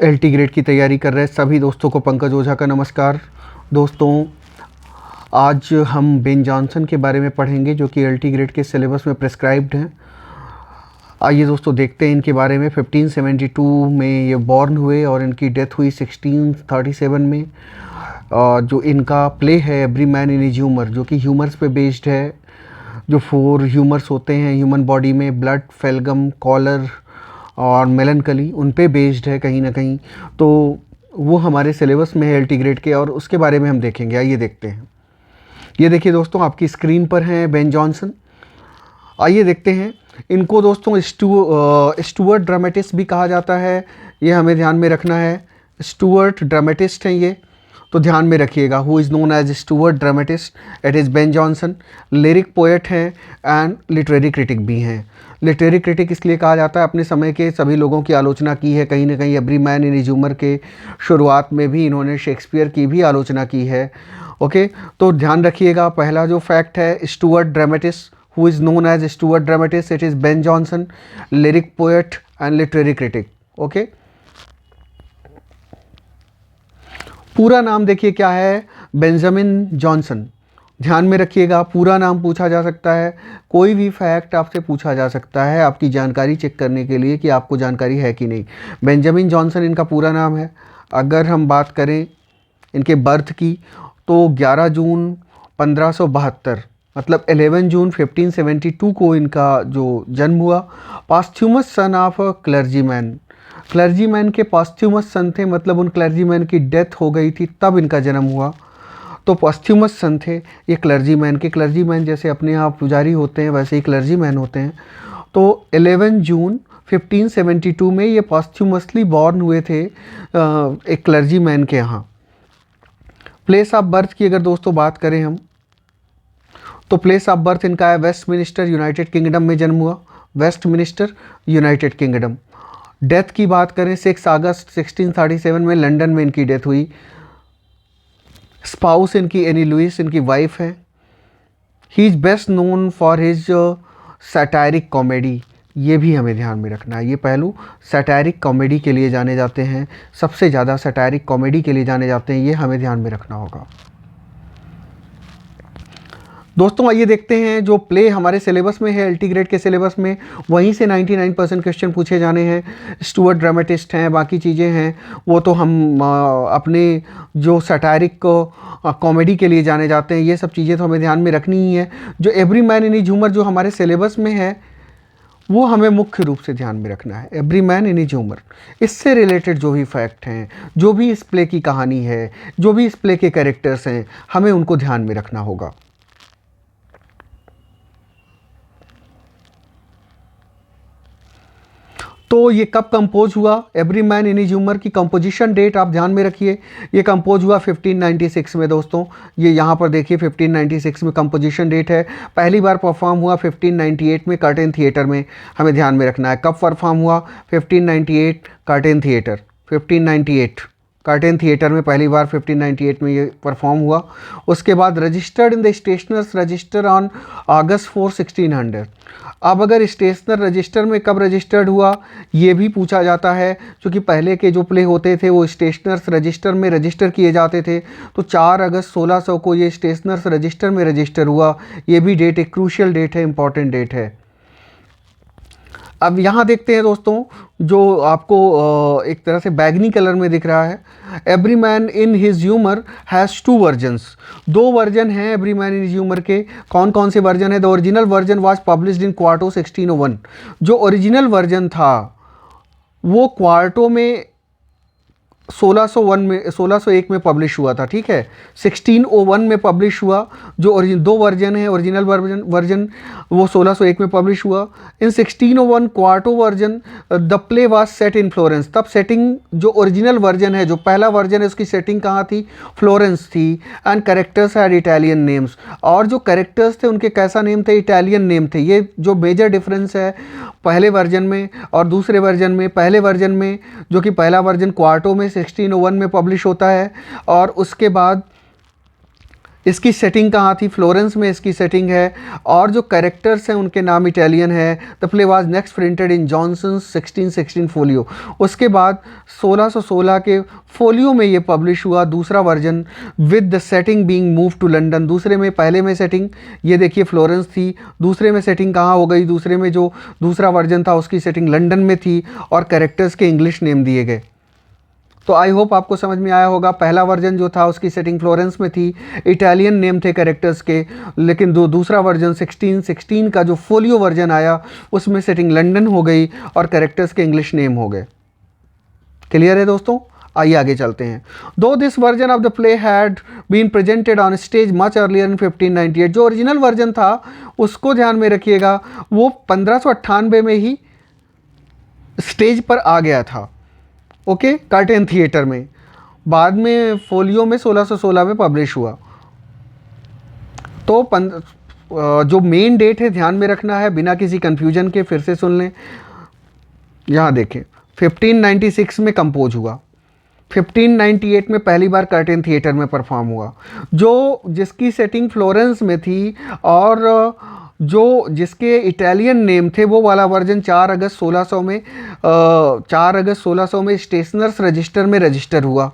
LT grade की तैयारी कर रहे सभी दोस्तों को पंकज ओझा का नमस्कार। दोस्तों, आज हम बेन जॉनसन के बारे में पढ़ेंगे जो कि एलटी ग्रेड के सिलेबस में प्रेस्क्राइब्ड हैं। आइए दोस्तों देखते हैं इनके बारे में। 1572 में ये बॉर्न हुए और इनकी डेथ हुई 1637 में। जो इनका प्ले है every man in his humour, जो कि ह्यूमर्स पे बेस्ड है। जो 4 ह्यूमर्स होते हैं ह्यूमन बॉडी में, ब्लड, फेलगम, कॉलर और मेलनकली, उन पे बेस्ड है कहीं ना कहीं। तो वो हमारे सिलेबस में है एलटी ग्रेड के, और उसके बारे में हम देखेंगे। आइए देखते हैं। ये देखिए दोस्तों, आपकी स्क्रीन पर हैं बेन जॉनसन। आइए देखते हैं इनको। दोस्तों स्टुअर्ट ड्रामेटिस्ट भी कहा जाता है, ये हमें ध्यान में रखना है। स्टुअर्ट ड्रामेटिस्ट हैं ये, तो ध्यान में रखिएगा। Who is known as Stuart dramatist, it is Ben Jonson. Lyric poet हैं एंड लिटरेरी क्रिटिक भी हैं। लिटरेरी क्रिटिक इसलिए कहा जाता है, अपने समय के सभी लोगों की आलोचना की है कहीं ना कहीं। Every man in his humour के शुरुआत में भी इन्होंने शेक्सपियर की भी आलोचना की है। ओके, तो ध्यान रखिएगा। पहला जो फैक्ट है, Stuart dramatist, who is known as Stuart dramatist, it is Ben Jonson, lyric poet and literary critic. Okay, पूरा नाम देखिए क्या है, बेंजामिन जॉनसन। ध्यान में रखिएगा, पूरा नाम पूछा जा सकता है। कोई भी फैक्ट आपसे पूछा जा सकता है आपकी जानकारी चेक करने के लिए कि आपको जानकारी है कि नहीं। बेंजामिन जॉनसन इनका पूरा नाम है। अगर हम बात करें इनके बर्थ की, तो 11 जून 1572, मतलब 11 जून 1572 को इनका जो जन्म हुआ। पास्थ्यूमस सन ऑफ क्लर्जीमैन, क्लर्जीमैन के पास्थ्यूमस सन थे, मतलब उन क्लर्जीमैन की डेथ हो गई थी तब इनका जन्म हुआ, तो पास्थ्यूमस सन थे ये क्लर्जीमैन के। क्लर्जीमैन जैसे अपने यहाँ पुजारी होते हैं वैसे ही क्लर्जीमैन होते हैं। तो 11 जून 1572 में ये पास्थ्यूमसली बॉर्न हुए थे एक क्लर्जीमैन के यहाँ। प्लेस ऑफ बर्थ की अगर दोस्तों बात करें हम, तो प्लेस ऑफ बर्थ इनका है वेस्टमिनिस्टर, यूनाइटेड किंगडम में जन्म हुआ। Westminster, United kingdom. डेथ की बात करें 6 अगस्त 1637 में लंदन में इनकी डेथ हुई। स्पाउस इनकी एनी लुइस इनकी वाइफ है। He is best known for his satiric comedy, ये भी हमें ध्यान में रखना है। ये पहलू, सैटारिक कॉमेडी के लिए जाने जाते हैं, सबसे ज़्यादा सैटारिक कॉमेडी के लिए जाने जाते हैं, ये हमें ध्यान में रखना होगा। दोस्तों आइए देखते हैं जो प्ले हमारे सिलेबस में है, एलटी ग्रेड के सिलेबस में, वहीं से 99% क्वेश्चन पूछे जाने हैं। स्टुअर्ट ड्रामेटिस्ट हैं, बाकी चीज़ें हैं वो तो हम अपने जो सैटारिक कॉमेडी के लिए जाने जाते हैं, ये सब चीज़ें तो हमें ध्यान में रखनी ही है। जो every man in his humour जो हमारे सिलेबस में है वो हमें मुख्य रूप से ध्यान में रखना है। Every man in his humour, इससे रिलेटेड जो भी फैक्ट हैं, जो भी इस प्ले की कहानी है, जो भी इस प्ले के कैरेक्टर्स हैं, हमें उनको ध्यान में रखना होगा। तो ये कब कंपोज हुआ, every man in his humour की कंपोजिशन डेट आप ध्यान में रखिए। ये कंपोज हुआ 1596 में दोस्तों। ये यहाँ पर देखिए 1596 में कंपोजिशन डेट है। पहली बार परफॉर्म हुआ 1598 में कर्टेन थिएटर में, हमें ध्यान में रखना है। कब परफॉर्म हुआ, 1598 कर्टेन थिएटर, 1598 कर्टेन थिएटर में पहली बार 1598 में ये परफॉर्म हुआ। उसके बाद registered in the stationers register on August 4, 1600। अब अगर स्टेशनर रजिस्टर में कब रजिस्टर्ड हुआ ये भी पूछा जाता है, क्योंकि पहले के जो प्ले होते थे वो स्टेशनर्स रजिस्टर में रजिस्टर किए जाते थे। तो 4 अगस्त 1600 को ये स्टेशनर्स रजिस्टर में रजिस्टर हुआ। ये भी डेट एक क्रूशियल डेट है, इंपॉर्टेंट डेट है। अब यहाँ देखते हैं दोस्तों, जो आपको एक तरह से बैगनी कलर में दिख रहा है, every man in his humour has 2 versions. 2 version हैं every man in his humour के। कौन कौन से वर्जन है? The original version was published in quarto 1601। जो ओरिजिनल वर्जन था वो क्वार्टो में 1601 में पब्लिश हुआ था, ठीक है। 1601 में पब्लिश हुआ। जो 2 वर्जन है, ओरिजिनल वर्जन वो 1601 में पब्लिश हुआ। इन 1601 quarto version the play was set in Florence. तब सेटिंग जो ओरिजिनल वर्जन है, जो पहला वर्जन है, उसकी सेटिंग कहाँ थी? फ्लोरेंस थी। And characters had Italian names, और जो कैरेक्टर्स थे उनके कैसा नेम थे? इटालियन नेम थे। ये जो मेजर डिफरेंस है पहले वर्जन में और दूसरे वर्जन में। पहले वर्जन में जो कि पहला वर्जन क्वार्टो में 1601 में पब्लिश होता है, और उसके बाद इसकी सेटिंग कहाँ थी? फ्लोरेंस में इसकी सेटिंग है, और जो कैरेक्टर्स हैं उनके नाम इटालियन है। The play was next printed in Johnson 1616 folio. उसके बाद 1616 के फोलियो में ये पब्लिश हुआ, दूसरा version, with the setting being move to London. दूसरे में, पहले में सेटिंग ये देखिए फ्लोरेंस थी, दूसरे में सेटिंग कहाँ हो गई? दूसरे में जो दूसरा वर्जन था उसकी सेटिंग लंदन में थी, और कैरेक्टर्स के इंग्लिश नेम दिए गए। तो आई होप आपको समझ में आया होगा। पहला वर्जन जो था उसकी सेटिंग फ्लोरेंस में थी, इटालियन नेम थे कैरेक्टर्स के, लेकिन दूसरा वर्जन 1616 का जो फोलियो वर्जन आया उसमें सेटिंग लंदन हो गई और कैरेक्टर्स के इंग्लिश नेम हो गए। क्लियर है दोस्तों? आइए आगे चलते हैं। Though this version of the play had been presented on stage much earlier in 1598, जो ओरिजिनल वर्जन था उसको ध्यान में रखिएगा, वो 1598 में ही स्टेज पर आ गया था, ओके, कर्टेन थिएटर में। बाद में फोलियो में 1616 में पब्लिश हुआ। तो जो मेन डेट है ध्यान में रखना है, बिना किसी कंफ्यूजन के फिर से सुन लें। यहाँ देखें, 1596 में कंपोज हुआ, 1598 में पहली बार कर्टेन थिएटर में परफॉर्म हुआ, जो जिसकी सेटिंग फ्लोरेंस में थी, और जो जिसके इटालियन नेम थे वो वाला वर्जन 4 अगस्त 1600 में स्टेशनर्स रजिस्टर में रजिस्टर हुआ।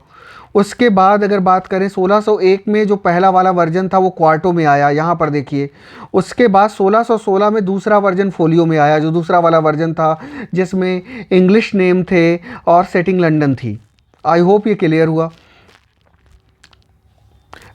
उसके बाद अगर बात करें 1601 में जो पहला वाला वर्जन था वो क्वार्टो में आया, यहाँ पर देखिए। उसके बाद 1616 में दूसरा वर्जन फोलियो में आया, जो दूसरा वाला वर्जन था जिसमें इंग्लिश नेम थे और सेटिंग लंदन थी। आई होप ये क्लियर हुआ।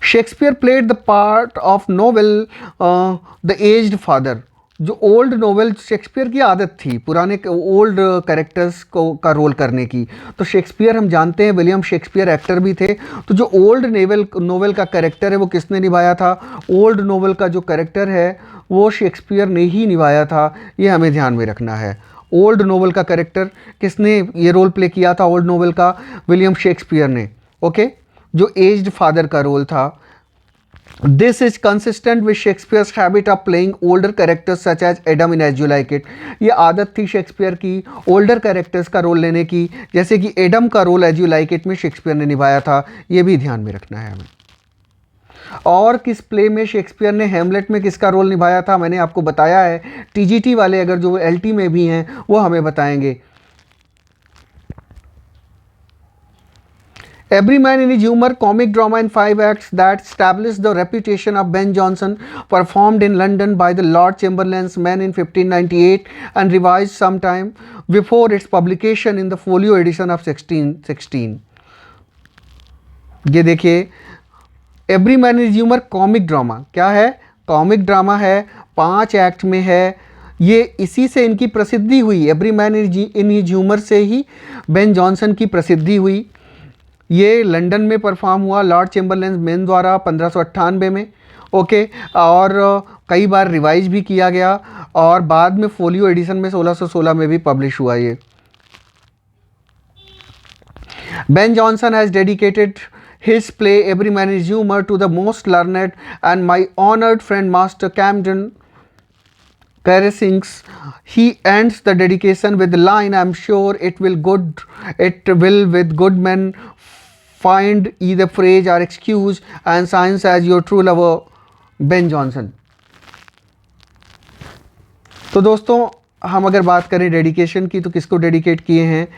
Shakespeare played the part of novel the aged father. जो ओल्ड नोवेल, शेक्सपियर की आदत थी पुराने ओल्ड कैरेक्टर्स को का रोल करने की। तो शेक्सपियर हम जानते हैं विलियम शेक्सपियर एक्टर भी थे, तो जो ओल्ड नोवेल का कैरेक्टर है वो किसने निभाया था? ओल्ड नोवेल का जो कैरेक्टर है वो शेक्सपियर ने ही निभाया था, ये हमें ध्यान में रखना है। ओल्ड नोवेल का कैरेक्टर किसने ये रोल प्ले किया था? ओल्ड नोवेल का विलियम शेक्सपियर ने, ओके, जो एज्ड फादर का रोल था। This is consistent with Shakespeare's habit of playing older characters such as Adam in As You Like It. ये आदत थी शेक्सपियर की ओल्डर कैरेक्टर्स का रोल लेने की, जैसे कि एडम का role As You Like It में शेक्सपियर ने निभाया था, ये भी ध्यान में रखना है हमें। और किस प्ले में शेक्सपियर ने हेमलेट में किसका रोल निभाया था मैंने आपको बताया है। टीजीटी वाले अगर जो एलटी में भी हैं वो हमें बताएंगे। Every Man in His Humor, comic drama in 5 acts that established the reputation of Ben Jonson, performed in London by the Lord Chamberlain's Men in 1598 and revised sometime before its publication in the folio edition of 1616। ये देखिए, every man in his humour comic drama, क्या है? Comic drama है, 5 act में है। ये इसी से इनकी प्रसिद्धि हुई, every man in his humour से ही बेन जॉनसन की प्रसिद्धि हुई। ये लंदन में परफॉर्म हुआ लॉर्ड चैम्बरलेन मेन द्वारा 1598 में, ओके, और कई बार रिवाइज भी किया गया, और बाद में फोलियो एडिशन में 1616 में भी पब्लिश हुआ ये। Ben Jonson has dedicated his play Every Man is Humor to the most learned and my honored friend Master Camden Claresings. He ends the dedication with the line, "I'm sure it will with good men find either phrase or excuse and science as your true lover, Ben Jonson." तो दोस्तों हम अगर बात करें dedication की तो किसको dedicate किए हैं?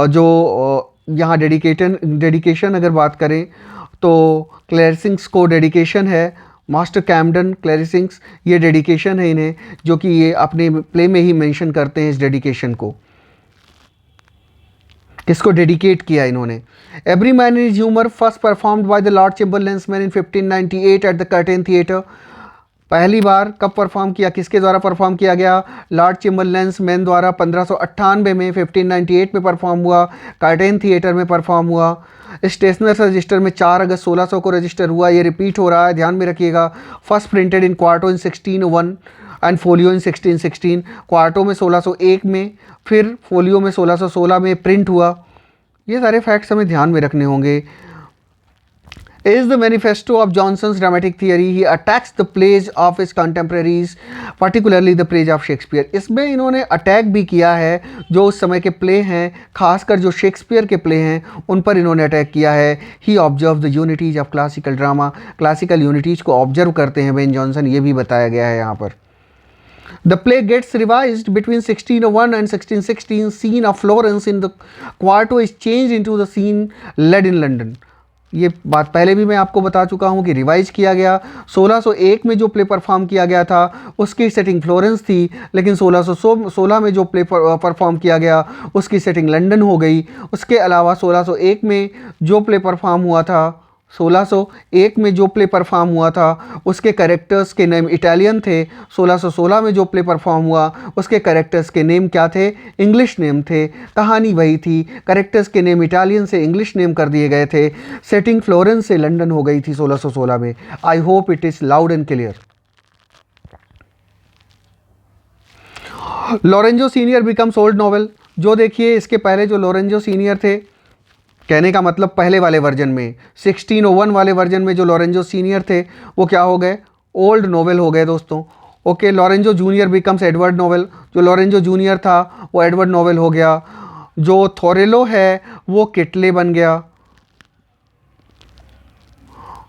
जो यहाँ डेडिकेशन अगर बात करें तो क्लैरिसिंग्स को डेडिकेशन है, मास्टर कैमडन क्लैरिसिंग्स, ये डेडिकेशन है इन्हें, जो कि ये अपने प्ले में ही मेंशन करते हैं इस डेडिकेशन को। किसको डेडिकेट किया इन्होंने? Every man in his humour first performed by the lord Chamberlain's man in 1598 at the curtain theatre. पहली बार कब परफॉर्म किया, किसके द्वारा परफॉर्म किया गया? लॉर्ड चैम्बरलेन्स मैन द्वारा 1598 में, 1598 में परफॉर्म हुआ, कर्टेन थिएटर में परफॉर्म हुआ। स्टेशनर्स रजिस्टर में 4 अगस्त 1600 को रजिस्टर हुआ। ये रिपीट हो रहा है, ध्यान में रखिएगा। First printed in quarto in 1601 and folio in 1616। Quarto में 1601 में, फिर फोलियो में 1616 में प्रिंट हुआ। ये सारे फैक्ट्स हमें ध्यान में रखने होंगे। is the manifesto of Johnson's dramatic theory. He attacks the plays of his contemporaries, particularly the plays of Shakespeare. इसमें इन्होंने अटैक भी किया है जो उस समय के प्ले हैं, खासकर जो शेक्सपियर के प्ले हैं उन पर इन्होंने अटैक किया है. He observed the unities of classical drama. Classical unities को ऑब्जर्व करते हैं बेन जॉनसन, ये भी बताया गया है यहाँ पर. The play gets revised between 1601 and 1616. Scene of Florence in the quarto is changed into the scene led in London. ये बात पहले भी मैं आपको बता चुका हूँ कि रिवाइज किया गया. 1601 में जो प्ले परफॉर्म किया गया था उसकी सेटिंग फ्लोरेंस थी, लेकिन 1616 में जो प्ले परफॉर्म किया गया उसकी सेटिंग लंदन हो गई. उसके अलावा 1601 में जो प्ले परफॉर्म हुआ था 1601 में जो प्ले परफॉर्म हुआ था उसके कैरेक्टर्स के नेम इटालियन थे. 1616 में जो प्ले परफॉर्म हुआ उसके कैरेक्टर्स के नेम क्या थे? इंग्लिश नेम थे. कहानी वही थी, कैरेक्टर्स के नेम इटालियन से इंग्लिश नेम कर दिए गए थे. सेटिंग फ्लोरेंस से लंदन हो गई थी 1616 में. I hope it is loud and clear. Lorenzo senior becomes old novel. जो देखिए इसके पहले जो लॉरेंजो सीनियर थे, कहने का मतलब पहले वाले वर्जन में 1601 वाले वर्जन में जो लॉरेंजो सीनियर थे वो क्या हो गए? ओल्ड नोवेल हो गए दोस्तों. Okay, Lorenzo junior becomes Edward novel. जो लॉरेंजो जूनियर था वो एडवर्ड नोवेल हो गया. जो थोरेलो है वो किटले बन गया.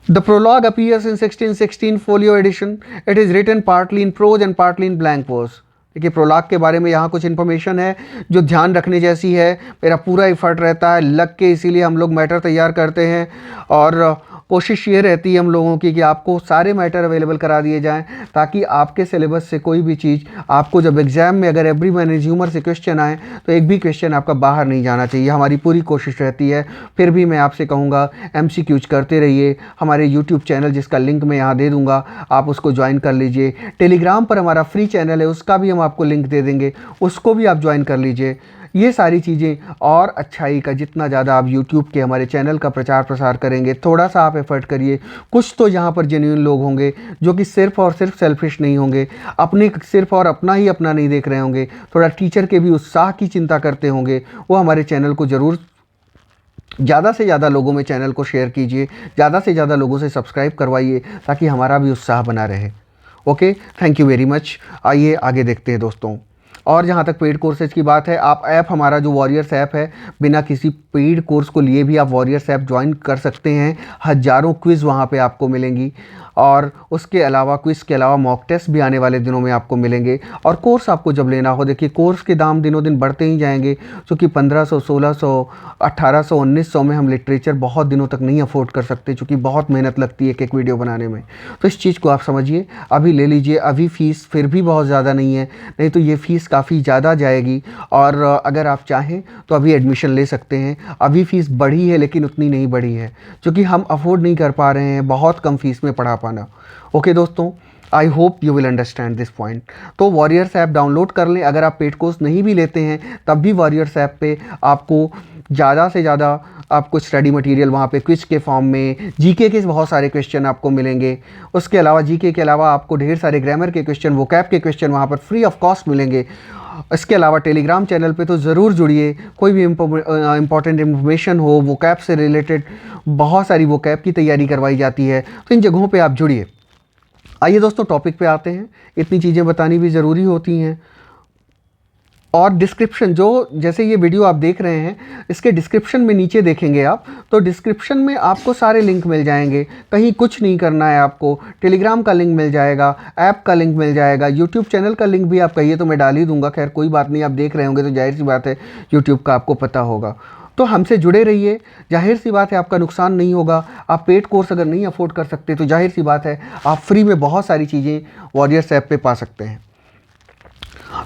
The prologue appears in 1616 folio edition. It is written partly in prose and partly in blank verse. देखिए प्रोलॉग के बारे में यहाँ कुछ इन्फॉर्मेशन है जो ध्यान रखने जैसी है. मेरा पूरा एफर्ट रहता है लग के, इसीलिए हम लोग मैटर तैयार करते हैं और कोशिश ये रहती है हम लोगों की कि आपको सारे मैटर अवेलेबल करा दिए जाएं ताकि आपके सिलेबस से कोई भी चीज़ आपको जब एग्ज़ाम में अगर एवरी मैन इज ह्यूमर से क्वेश्चन आए तो एक भी क्वेश्चन आपका बाहर नहीं जाना चाहिए. हमारी पूरी कोशिश रहती है. फिर भी मैं आपसे कहूँगा MCQs करते रहिए. हमारे यूट्यूब चैनल जिसका लिंक मैं यहाँ दे दूँगा, आप उसको ज्वाइन कर लीजिए. टेलीग्राम पर हमारा फ्री चैनल है, उसका भी हम आपको लिंक दे देंगे, उसको भी आप ज्वाइन कर लीजिए. ये सारी चीज़ें और अच्छाई का जितना ज़्यादा आप YouTube के हमारे चैनल का प्रचार प्रसार करेंगे, थोड़ा सा आप एफर्ट करिए. कुछ तो यहाँ पर जेन्युइन लोग होंगे जो कि सिर्फ़ और सिर्फ सेल्फिश नहीं होंगे, अपने सिर्फ और अपना ही अपना नहीं देख रहे होंगे, थोड़ा टीचर के भी उत्साह की चिंता करते होंगे. वो हमारे चैनल को ज़रूर ज़्यादा से ज़्यादा लोगों में चैनल को शेयर कीजिए, ज़्यादा से ज़्यादा लोगों से सब्सक्राइब करवाइए ताकि हमारा भी उत्साह बना रहे. Okay, thank you very much. आइए आगे देखते हैं दोस्तों. और जहाँ तक पेड कोर्सेज की बात है, आप ऐप हमारा जो वॉरियर्स ऐप है, बिना किसी पेड कोर्स को लिए भी आप वॉरियर्स ऐप ज्वाइन कर सकते हैं. हज़ारों क्विज़ वहाँ पे आपको मिलेंगी और उसके अलावा क्विज़ के अलावा मॉक टेस्ट भी आने वाले दिनों में आपको मिलेंगे. और कोर्स आपको जब लेना हो, देखिए कोर्स के दाम दिनों दिन बढ़ते ही जाएंगे क्योंकि 1500, 1600, 1800, 1900 में हम लिटरेचर बहुत दिनों तक नहीं अफोर्ड कर सकते क्योंकि बहुत मेहनत लगती है एक एक वीडियो बनाने में. तो इस चीज़ को आप समझिए, अभी ले लीजिए. अभी फ़ीस फिर भी बहुत ज़्यादा नहीं है, नहीं तो ये फ़ीस काफ़ी ज़्यादा जाएगी. और अगर आप चाहें तो अभी एडमिशन ले सकते हैं. अभी फ़ीस बढ़ी है लेकिन उतनी नहीं बढ़ी है क्योंकि हम अफोर्ड नहीं कर पा रहे हैं बहुत कम फ़ीस में पढ़ा पाना. ओके दोस्तों, I hope you will understand this point. तो वॉरियर्स ऐप डाउनलोड कर लें. अगर आप पेड कोर्स नहीं भी लेते हैं तब भी वॉरियर्स ऐप पे आपको ज़्यादा से ज़्यादा आपको स्टडी मटेरियल वहाँ पे क्विज के फॉर्म में, जीके के बहुत सारे क्वेश्चन आपको मिलेंगे. उसके अलावा जीके के अलावा आपको ढेर सारे ग्रामर के क्वेश्चन, वोकैब के क्वेश्चन वहाँ पर फ्री ऑफ कॉस्ट मिलेंगे. इसके अलावा टेलीग्राम चैनल पे तो ज़रूर जुड़िए. कोई भी इंपॉर्टेंट इन्फॉर्मेशन हो, वोकैब से रिलेटेड बहुत सारी वोकैब की तैयारी करवाई जाती है, तो इन जगहों पे आप जुड़िए. आइए दोस्तों टॉपिक पे आते हैं. इतनी चीज़ें बतानी भी ज़रूरी होती हैं. और डिस्क्रिप्शन, जो जैसे ये वीडियो आप देख रहे हैं इसके डिस्क्रिप्शन में नीचे देखेंगे आप, तो डिस्क्रिप्शन में आपको सारे लिंक मिल जाएंगे. कहीं कुछ नहीं करना है आपको. टेलीग्राम का लिंक मिल जाएगा, ऐप का लिंक मिल जाएगा, यूट्यूब चैनल का लिंक भी आप कहिए तो मैं डाल ही दूंगा. खैर कोई बात नहीं, आप देख रहे होंगे तो जाहिर सी बात है यूट्यूब का आपको पता होगा. तो हमसे जुड़े रहिए. जाहिर सी बात है आपका नुकसान नहीं होगा. आप पेड कोर्स अगर नहीं अफोर्ड कर सकते तो जाहिर सी बात है आप फ्री में बहुत सारी चीज़ें वॉरियर्स ऐप पे पा सकते हैं.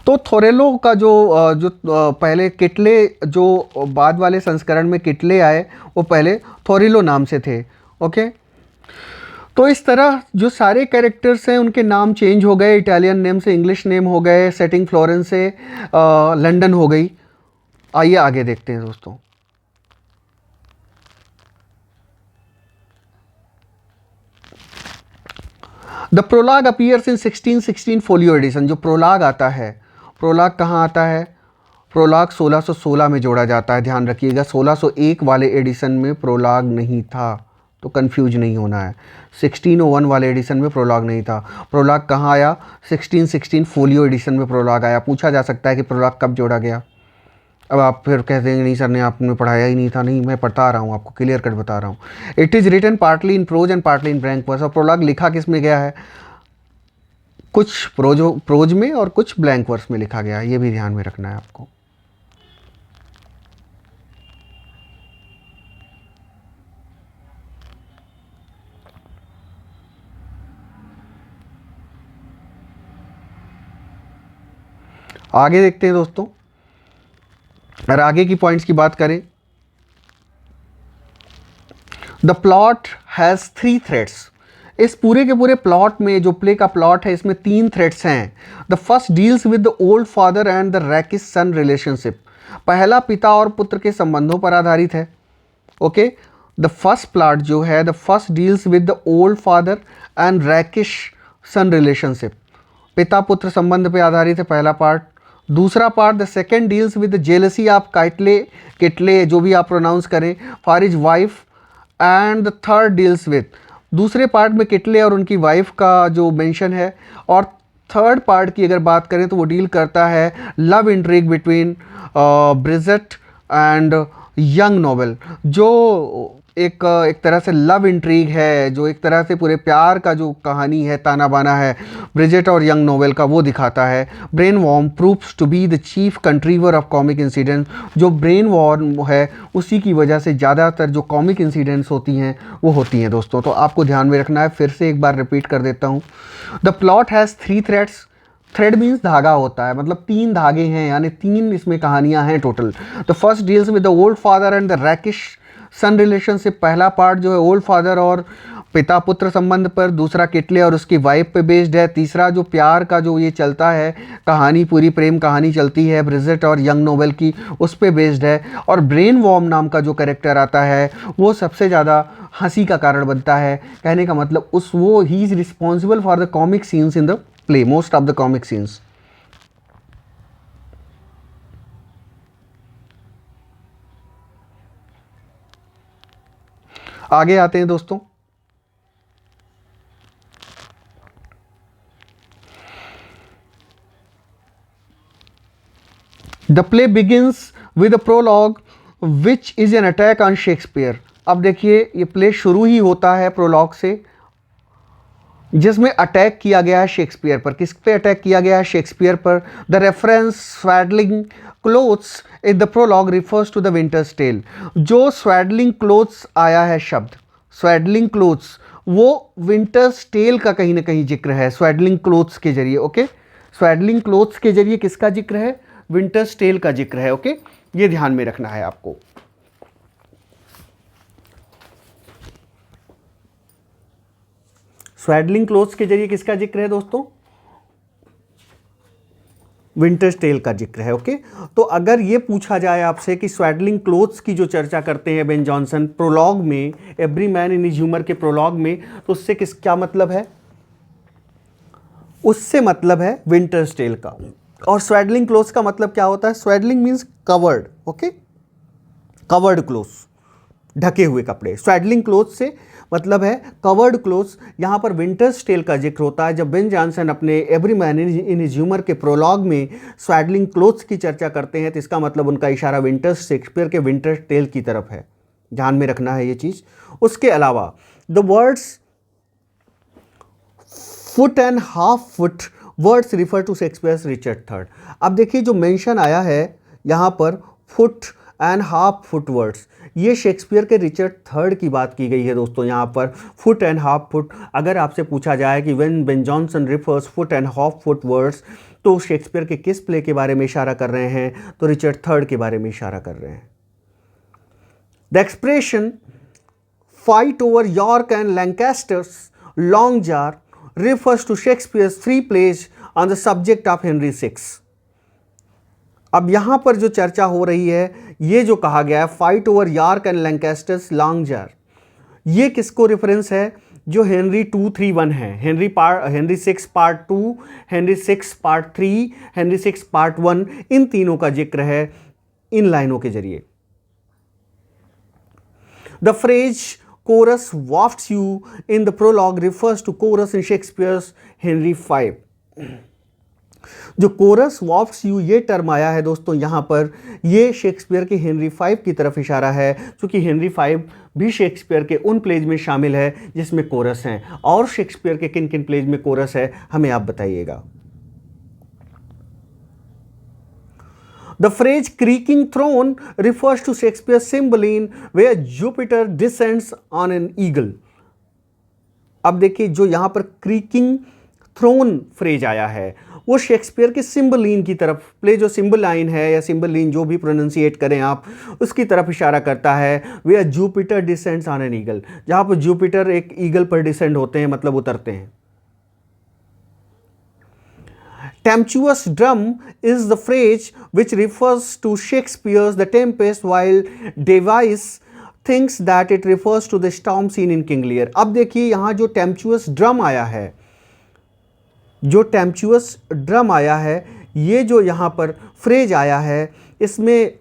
तो थोरेलो का जो पहले किटले, जो बाद वाले संस्करण में किटले आए, वो पहले थोरेलो नाम से थे. ओके, तो इस तरह जो सारे कैरेक्टर्स हैं उनके नाम चेंज हो गए. इटालियन नेम से इंग्लिश नेम हो गए, सेटिंग फ्लोरेंस से लंदन हो गई. आइए आगे देखते हैं दोस्तों. The prologue appears in 1616 folio edition. जो प्रोलॉग आता है, प्रोलॉग कहाँ आता है? प्रोलॉग 1616 में जोड़ा जाता है. ध्यान रखिएगा, 1601 वाले एडिशन में प्रोलॉग नहीं था. तो कंफ्यूज नहीं होना है। 1601 वाले एडिशन में प्रोलॉग नहीं था। प्रोलॉग कहाँ आया? 1616 फोलियो एडिशन में प्रोलॉग आया। पूछा जा सकता है कि प्रोलॉग कब जोड़ा गया। अब आप फिर कह देंगे नहीं सर ने आपने पढ़ाया ही नहीं था। नहीं, मैं बता रहा हूँ आपको, क्लियर कट बता रहा हूँ। It is written partly in prose and partly in blank verse. और प्रोलॉग लिखा किस में गया है? कुछ प्रोज में और कुछ ब्लैंक वर्स में लिखा गया है, ये भी ध्यान में रखना है आपको। आगे देखते हैं दोस्तों। अगर आगे की पॉइंट्स की बात करें, द प्लॉट हैज़ 3 थ्रेड्स। इस पूरे के पूरे प्लॉट में, जो प्ले का प्लॉट है, इसमें 3 थ्रेड्स हैं। The first deals with the old father and the rakish son relationship. पहला पिता और पुत्र के संबंधों पर आधारित है। ओके, द फर्स्ट प्लॉट जो है, the first deals with the old father and rakish son relationship. पिता पुत्र संबंध पे आधारित है पहला पार्ट। दूसरा part, the second deals with the jealousy of Kitely जो भी आप प्रोनाउंस करें, for his wife. And the third deals with, दूसरे पार्ट में किटले और उनकी वाइफ का जो मेंशन है। और थर्ड पार्ट की अगर बात करें तो वो डील करता है love intrigue between Bridget and young novel. जो एक तरह से लव इंट्रीग है, जो एक तरह से पूरे प्यार का जो कहानी है, ताना बाना है ब्रिजेट और यंग नोवेल का, वो दिखाता है। Brainworm proves to be the chief contriver of comic incident. जो ब्रेन वॉर्म है उसी की वजह से ज़्यादातर जो कॉमिक इंसिडेंट्स होती हैं वो होती हैं दोस्तों। तो आपको ध्यान में रखना है। फिर से एक बार रिपीट कर देता हूँ। The plot has 3 threads. Thread means धागा होता है, मतलब 3 धागे हैं, यानी 3 इसमें कहानियाँ हैं total. The first deals with the old father and the rakish son relationship. पहला पार्ट जो है ओल्ड फादर और पिता पुत्र संबंध पर। दूसरा किटले और उसकी वाइफ पे बेस्ड है। तीसरा जो प्यार का जो ये चलता है कहानी, पूरी प्रेम कहानी चलती है ब्रिजेट और यंग नोवेल की, उस पे बेस्ड है। और ब्रेन वॉर्म नाम का जो कैरेक्टर आता है वो सबसे ज़्यादा हंसी का कारण बनता है। कहने का मतलब he is responsible for the comic scenes in the play, most of the comic scenes. आगे आते हैं दोस्तों। The play begins with a prologue which is an attack on Shakespeare. अब देखिए, ये प्ले शुरू ही होता है प्रोलॉग से, जिसमें अटैक किया गया है शेक्सपियर पर। किस पे अटैक किया गया है? शेक्सपियर पर। The reference swaddling clothes in the prologue refers to the winter's tale. जो स्वैडलिंग क्लोथ्स आया है शब्द, स्वैडलिंग क्लोथ्स, वो विंटर्स टेल का कहीं ना कहीं जिक्र है स्वैडलिंग क्लोथ्स के जरिए। ओके, स्वैडलिंग क्लोथ्स के जरिए किसका जिक्र है? विंटर्स टेल का जिक्र है। ओके, ये ध्यान में रखना है आपको। स्वैडलिंग क्लोथ्स के जरिए किसका जिक्र है दोस्तों? विंटर्स टेल का जिक्र है। ओके, तो अगर ये पूछा जाए आपसे कि स्वैडलिंग क्लोथ्स की जो चर्चा करते हैं बेन जॉनसन प्रोलॉग में, every man in his humour के प्रोलॉग में, तो उससे क्या मतलब है? उससे मतलब है विंटर्स टेल का। और स्वैडलिंग क्लोथ्स का मतलब क्या होता है? Swaddling means covered. Okay, covered clothes, ढके हुए कपड़े। स्वैडलिंग क्लोथ्स से मतलब है कवर्ड क्लोथ्स। यहाँ पर विंटर्स टेल का जिक्र होता है। जब बेन जॉनसन अपने every man in his humour के प्रोलॉग में स्वैडलिंग क्लोथ्स की चर्चा करते हैं, तो इसका मतलब उनका इशारा विंटर्स शेक्सपियर के विंटर्स टेल की तरफ है। ध्यान में रखना है ये चीज़। उसके अलावा the words foot and half foot words refer to Shakespeare's Richard Third. अब देखिए, जो मेंशन आया है यहाँ पर foot and half foot words, ये शेक्सपियर के रिचर्ड थर्ड की बात की गई है दोस्तों। यहाँ पर फुट एंड हाफ फुट, अगर आपसे पूछा जाए कि when Ben Jonson refers foot and half foot words, तो शेक्सपियर के किस प्ले के बारे में इशारा कर रहे हैं? तो रिचर्ड थर्ड के बारे में इशारा कर रहे हैं। The expression fight over York and Lancaster's long jar refers to Shakespeare's 3 plays on the subject of Henry VI। अब यहां पर जो चर्चा हो रही है, ये जो कहा गया है fight over York and Lancaster's long jar, ये किसको रेफरेंस है? जो हेनरी 231 है, Henry 6 part 2, Henry 6 part 3, Henry 6 part 1, इन तीनों का जिक्र है इन लाइनों के जरिए। The phrase chorus wafts you in the prologue refers to chorus in Shakespeare's Henry V. जो कोरस वॉफ्ट्स यू ये टर्म आया है दोस्तों यहाँ पर, ये शेक्सपियर के हेनरी V की तरफ इशारा है, क्योंकि हेनरी V भी शेक्सपियर के उन प्लेज में शामिल है जिसमें कोरस हैं। और शेक्सपियर के किन किन प्लेज में कोरस है हमें आप बताइएगा। The phrase creaking throne refers to Shakespeare's Cymbeline where Jupiter descends on an eagle। अब देखिए जो यहाँ पर क्रीकिंग थ्रोन फ्रेज आया है वो शेक्सपियर के सिम्बलीन की तरफ, प्ले जो सिम्बलाइन है या सिम्बलीन जो भी प्रोनाउंसिएट करें आप, उसकी तरफ इशारा करता है। वे Jupiter descends on an eagle, जहां पर जुपिटर एक ईगल पर डिसेंड होते हैं, मतलब उतरते हैं। Tempestuous drum is the phrase which refers to Shakespeare's The Tempest, while Davies thinks that it refers to the storm scene in King Lear। अब देखिए यहाँ जो टेम्पचुअस ड्रम आया है, जो टेम्पचुअस ड्रम आया है, ये जो यहाँ पर फ्रेज आया है, इसमें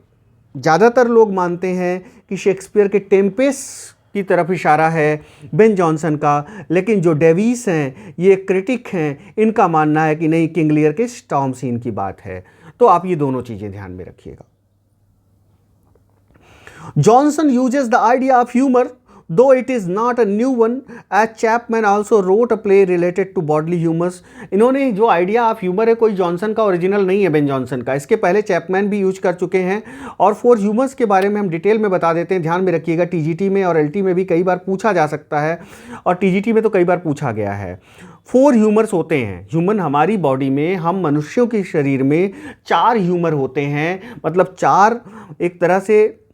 ज़्यादातर लोग मानते हैं कि शेक्सपियर के टेम्पेस्ट की तरफ इशारा है बेन जॉनसन का, लेकिन जो डेविस हैं, ये क्रिटिक हैं, इनका मानना है कि नहीं, किंग लियर के स्टॉर्म सीन की बात है। तो आप ये दोनों चीज़ें ध्यान में रखिएगा। Johnson uses the idea of humour though it is not a new one, as Chapman also wrote a play related to bodily humors। इन्होंने जो आइडिया ऑफ ह्यूमर है कोई जॉनसन का ओरिजिनल नहीं है, बेन जॉनसन का, इसके पहले चैपमैन भी यूज कर चुके हैं। और 4 ह्यूमर्स के बारे में हम डिटेल में बता देते हैं, ध्यान में रखिएगा। टीजीटी में और एलटी में भी कई बार पूछा जा सकता है, और टीजीटी में तो कई बार पूछा गया है। 4 ह्यूमर्स होते हैं। ह्यूमन हमारी बॉडी में, हम मनुष्यों के शरीर में 4 ह्यूमर होते हैं, मतलब 4 एक तरह से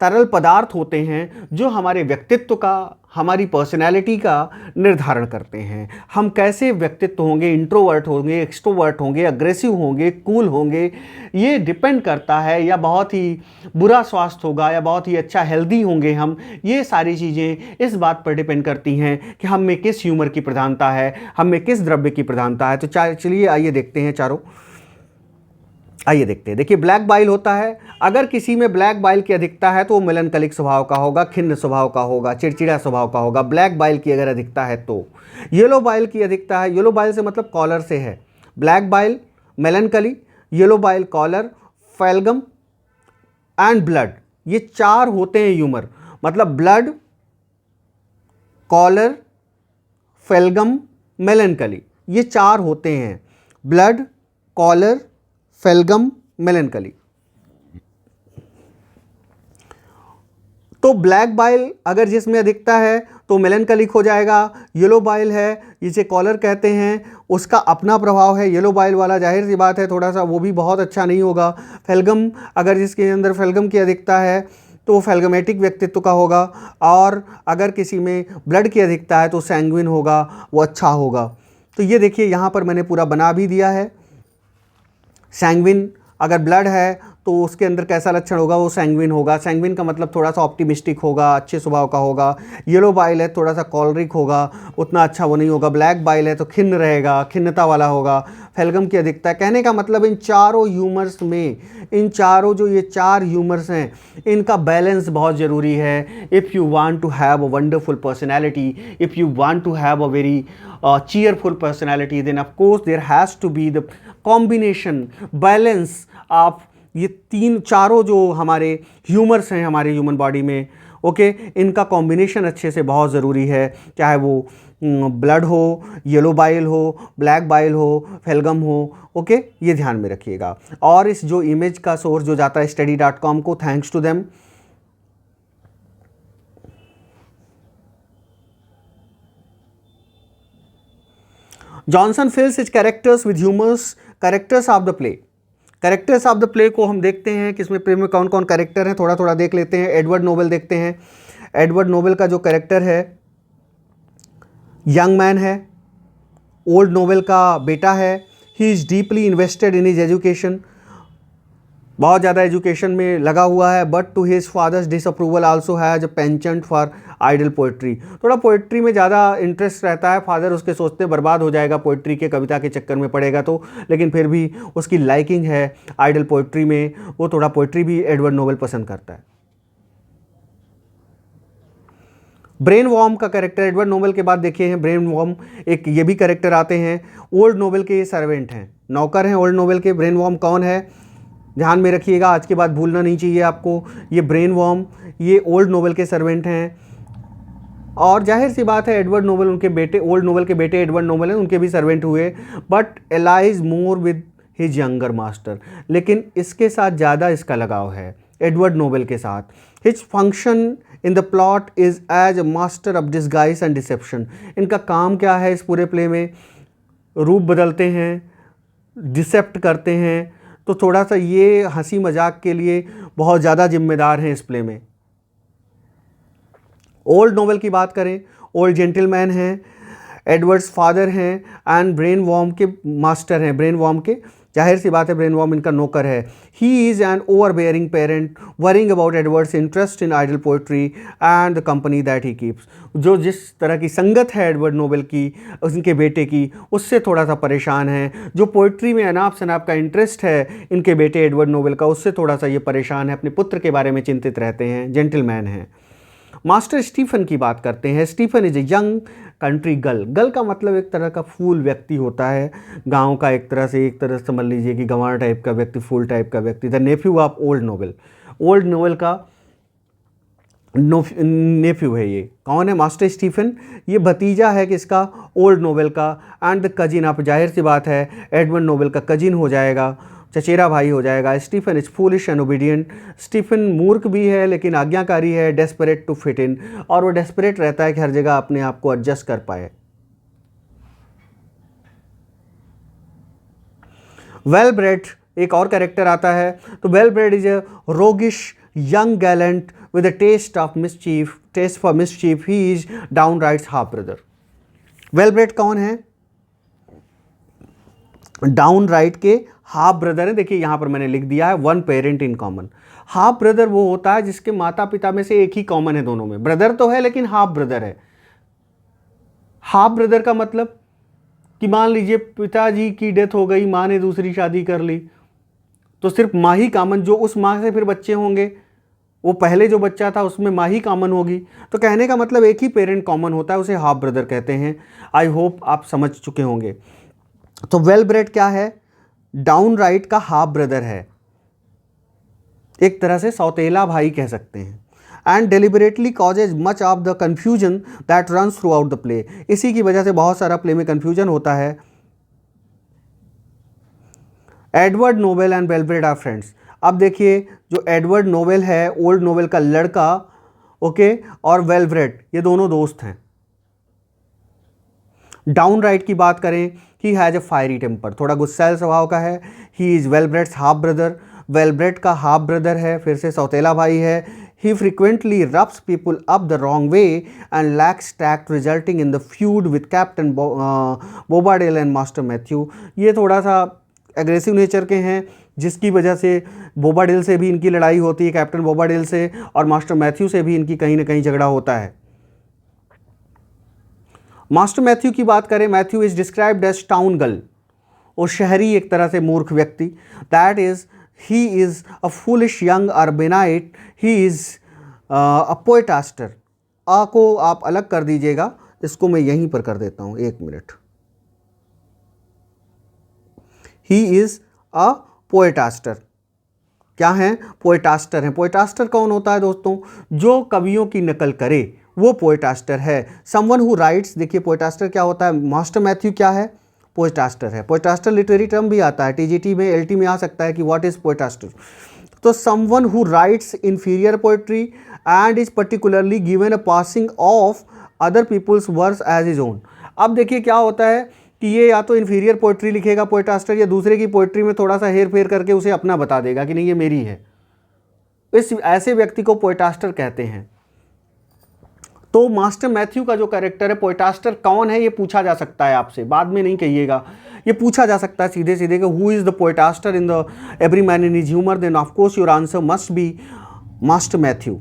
तरल पदार्थ होते हैं जो हमारे व्यक्तित्व का, हमारी पर्सनैलिटी का निर्धारण करते हैं। हम कैसे व्यक्तित्व होंगे, इंट्रोवर्ट होंगे, एक्सट्रोवर्ट होंगे, अग्रेसिव होंगे, कूल होंगे, ये डिपेंड करता है, या बहुत ही बुरा स्वास्थ्य होगा या बहुत ही अच्छा हेल्दी होंगे हम, ये सारी चीज़ें इस बात पर डिपेंड करती हैं कि हम में किस ह्यूमर की प्रधानता है, हम में किस द्रव्य की प्रधानता है। तो चलिए आइए देखते हैं चारों, आइए देखते हैं। देखिए, ब्लैक बाइल होता है, अगर किसी में ब्लैक बाइल की अधिकता है तो वो मेलनकलिक स्वभाव का होगा, खिन्न स्वभाव का होगा, चिड़चिड़ा स्वभाव का होगा। ब्लैक बाइल की अगर अधिकता है तो येलो बाइल की अधिकता है, येलो बाइल से मतलब कॉलर से है, black bile, melancholy, yellow bile, choler, phlegm and blood, ये 4 होते हैं ह्यूमर। मतलब ब्लड, कॉलर, फेलगम, मेलनकली, ये 4 होते हैं। Blood, choler, phlegm, melancholy. तो ब्लैक बाइल अगर जिसमें अधिकता है तो मेलनकलिक हो जाएगा। येलो बाइल है, जिसे कॉलर कहते हैं, उसका अपना प्रभाव है। येलो बाइल वाला जाहिर सी बात है थोड़ा सा वो भी बहुत अच्छा नहीं होगा। फेलगम अगर जिसके अंदर फेलगम की अधिकता है तो वो फेलगमेटिक व्यक्तित्व का होगा। और अगर किसी में ब्लड की अधिकता है तो सैंग्विन होगा, वो अच्छा होगा। तो ये देखिए यहाँ पर मैंने पूरा बना भी दिया है। सैंग्विन अगर ब्लड है तो उसके अंदर कैसा लक्षण होगा, वो सैंग्विन होगा। सैंग्विन का मतलब थोड़ा सा ऑप्टिमिस्टिक होगा, अच्छे स्वभाव का होगा। येलो बाइल है थोड़ा सा कॉलरिक होगा, उतना अच्छा वो नहीं होगा। ब्लैक बाइल है तो खिन्न रहेगा, खिन्नता वाला होगा। फेलगम की अधिकता, कहने का मतलब इन चारों ह्यूमर्स में, इन चारों जो ये 4 ह्यूमर्स हैं, इनका बैलेंस बहुत ज़रूरी है। If you want to have a wonderful personality, if you want to have a very cheerful personality, then of course there has to be the combination, balance of ये 3-4 जो हमारे ह्यूमर्स हैं हमारे ह्यूमन बॉडी में, okay, इनका combination अच्छे से बहुत ज़रूरी है। चाहे वो ब्लड हो, येलो बाइल हो, ब्लैक बाइल हो, फेलगम हो, ओके, ये ध्यान में रखिएगा। और इस जो इमेज का सोर्स जो जाता है study.com को, thanks to them. Johnson fills his characters with humours. Characters of the play, characters of the play को हम देखते हैं कि इसमें प्ले में कौन कौन कैरेक्टर हैं, थोड़ा थोड़ा देख लेते हैं। एडवर्ड नोबल देखते हैं। एडवर्ड नोबल का जो कैरेक्टर है, यंग मैन है, ओल्ड नोबल का बेटा है। He is deeply invested in his education, बहुत ज़्यादा एजुकेशन में लगा हुआ है। But to his father's disapproval also has a penchant for idle poetry. थोड़ा पोइट्री में ज़्यादा इंटरेस्ट रहता है। फादर उसके सोचते बर्बाद हो जाएगा पोइट्री के, कविता के चक्कर में पड़ेगा तो, लेकिन फिर भी उसकी लाइकिंग है आइडल पोइट्री में, वो थोड़ा पोइट्री भी एडवर्ड नोबल पसंद करता है। ब्रेन वॉर्म का कैरेक्टर एडवर्ड नोबेल के बाद देखिए हैं ब्रेन वॉर्म, एक ये भी कैरेक्टर आते हैं। ओल्ड नोबेल के ये सर्वेंट हैं, नौकर हैं ओल्ड नोबेल के। ब्रेन वॉर्म कौन है, ध्यान में रखिएगा, आज के बाद भूलना नहीं चाहिए आपको। ये ब्रेन वॉर्म ये ओल्ड नोबेल के सर्वेंट हैं, और जाहिर सी बात है एडवर्ड नोबेल उनके बेटे, ओल्ड नोबेल के बेटे एडवर्ड नोबेल हैं, उनके भी सर्वेंट हुए, but allies more with his younger master. लेकिन इसके साथ ज़्यादा इसका लगाव है एडवर्ड नोबेल के साथ। His function in the plot is as a master of disguise and deception. इनका काम क्या है इस पूरे प्ले में, रूप बदलते हैं, डिसेप्ट करते हैं, तो थोड़ा सा ये हंसी मजाक के लिए बहुत ज़्यादा जिम्मेदार हैं इस प्ले में। ओल्ड नोवेल की बात करें, ओल्ड जेंटलमैन हैं, एडवर्ड्स फादर हैं, एंड ब्रेन वॉर्म के मास्टर हैं। ब्रेन वॉर्म के जाहिर सी बात है ब्रेन वॉर्म इनका नौकर है। He is an overbearing parent worrying about Edward's interest in idle poetry and the company that he keeps. जो जिस तरह की संगत है एडवर्ड नोबेल की, उनके बेटे की, उससे थोड़ा सा परेशान है। जो पोइट्री में अनाप शनाप का इंटरेस्ट है इनके बेटे एडवर्ड नोबेल का, उससे थोड़ा सा ये परेशान है, अपने पुत्र के बारे में चिंतित रहते हैं, जेंटलमैन हैं। मास्टर स्टीफन की बात करते हैं। Stephen is a young country girl. Girl का मतलब एक तरह का फूल व्यक्ति होता है, गांव का, एक तरह से समझ लीजिए कि गंवार टाइप का व्यक्ति, फूल टाइप का व्यक्ति। The Neiphiu of old Nobel, old Knowell का नेफ्यू है ये। कौन है मास्टर स्टीफन, ये भतीजा है किसका, ओल्ड नोबेल का, एंड द कजिन, आप जाहिर सी बात है एडवर्ड नोबेल का कजिन हो जाएगा, चचेरा भाई हो जाएगा। Stephen is foolish and obedient. Stephen मूर्ख भी है लेकिन आज्ञाकारी है। डेस्परेट टू फिट इन, और वो डेस्परेट रहता है कि हर जगह अपने आप को एडजस्ट कर पाए। वेल ब्रेड एक और कैरेक्टर आता है। तो Wellbred is a roguish young gallant with a taste for mischief. He is Downright's half brother. Wellbred कौन है, डाउन राइट के हाफ ब्रदर है। देखिए यहाँ पर मैंने लिख दिया है one parent in common. Half brother वो होता है जिसके माता पिता में से एक ही कॉमन है दोनों में, ब्रदर तो है लेकिन हाफ ब्रदर है। हाफ ब्रदर का मतलब कि मान लीजिए पिताजी की डेथ हो गई, माँ ने दूसरी शादी कर ली, तो सिर्फ माँ ही कॉमन, जो उस माँ से फिर बच्चे होंगे, वो पहले जो बच्चा था उसमें माँ ही कॉमन होगी। तो कहने का मतलब एक ही पेरेंट कॉमन होता है, उसे हाफ ब्रदर कहते हैं। आई होप आप समझ चुके होंगे। तो वेल ब्रेड क्या है, डाउन राइट का हाफ ब्रदर है, एक तरह से सौतेला भाई कह सकते हैं। And deliberately causes much of the confusion that runs through out the play. इसी की वजह से बहुत सारा प्ले में कन्फ्यूजन होता है। Edward Knowell and Wellbred are friends. अब देखिए जो एडवर्ड नोबेल है, ओल्ड नोबेल का लड़का, ओके, और वेल ब्रेड, ये दोनों दोस्त हैं। डाउन राइट की बात करें, he has a fiery temper, थोड़ा गुस्सैल स्वभाव का है। He is Wellbred's half brother, Wellbred का हाफ ब्रदर है, फिर से सौतेला भाई है। He frequently rubs people up the wrong way and lacks tact resulting in the feud with captain Bobadill and master Matthew. ये थोड़ा सा एग्रेसिव नेचर के हैं, जिसकी वजह से बोबाडेल से भी इनकी लड़ाई होती है, कैप्टन बोबाडेल से, और मास्टर मैथ्यू से भी इनकी कहीं ना कहीं झगड़ा होता है। मास्टर मैथ्यू की बात करें, Matthew is described as town girl, और शहरी एक तरह से मूर्ख व्यक्ति। That is he is a foolish young urbanite, he is a poetaster. आ को आप अलग कर दीजिएगा, इसको मैं यहीं पर कर देता हूं, एक मिनट। He is a पोएटास्टर। क्या है, पोएटास्टर है। पोएटास्टर कौन होता है दोस्तों, जो कवियों की नकल करे वो पोएटास्टर है। समवन हु राइट्स, देखिए पोएटास्टर क्या होता है, मास्टर मैथ्यू क्या है, पोएटास्टर है। पोएटास्टर लिटरेरी टर्म भी आता है, टीजीटी में, एलटी में आ सकता है कि व्हाट इज पोएटास्टर। तो someone who writes inferior poetry and is particularly given a passing off other people's verse as is own. अब देखिए क्या होता है कि ये या तो इंफीरियर पोएट्री लिखेगा पोएटास्टर, या दूसरे की पोएट्री में थोड़ा सा हेर फेर करके उसे अपना बता देगा कि नहीं ये मेरी है। इस ऐसे व्यक्ति को पोएटास्टर कहते हैं। तो मास्टर मैथ्यू का जो कैरेक्टर है, पोएटास्टर कौन है, ये पूछा जा सकता है आपसे, बाद में नहीं कहिएगा, ये पूछा जा सकता है सीधे सीधे कि who is the poetaster in the every man in his humour, then of course your answer must be master Matthew.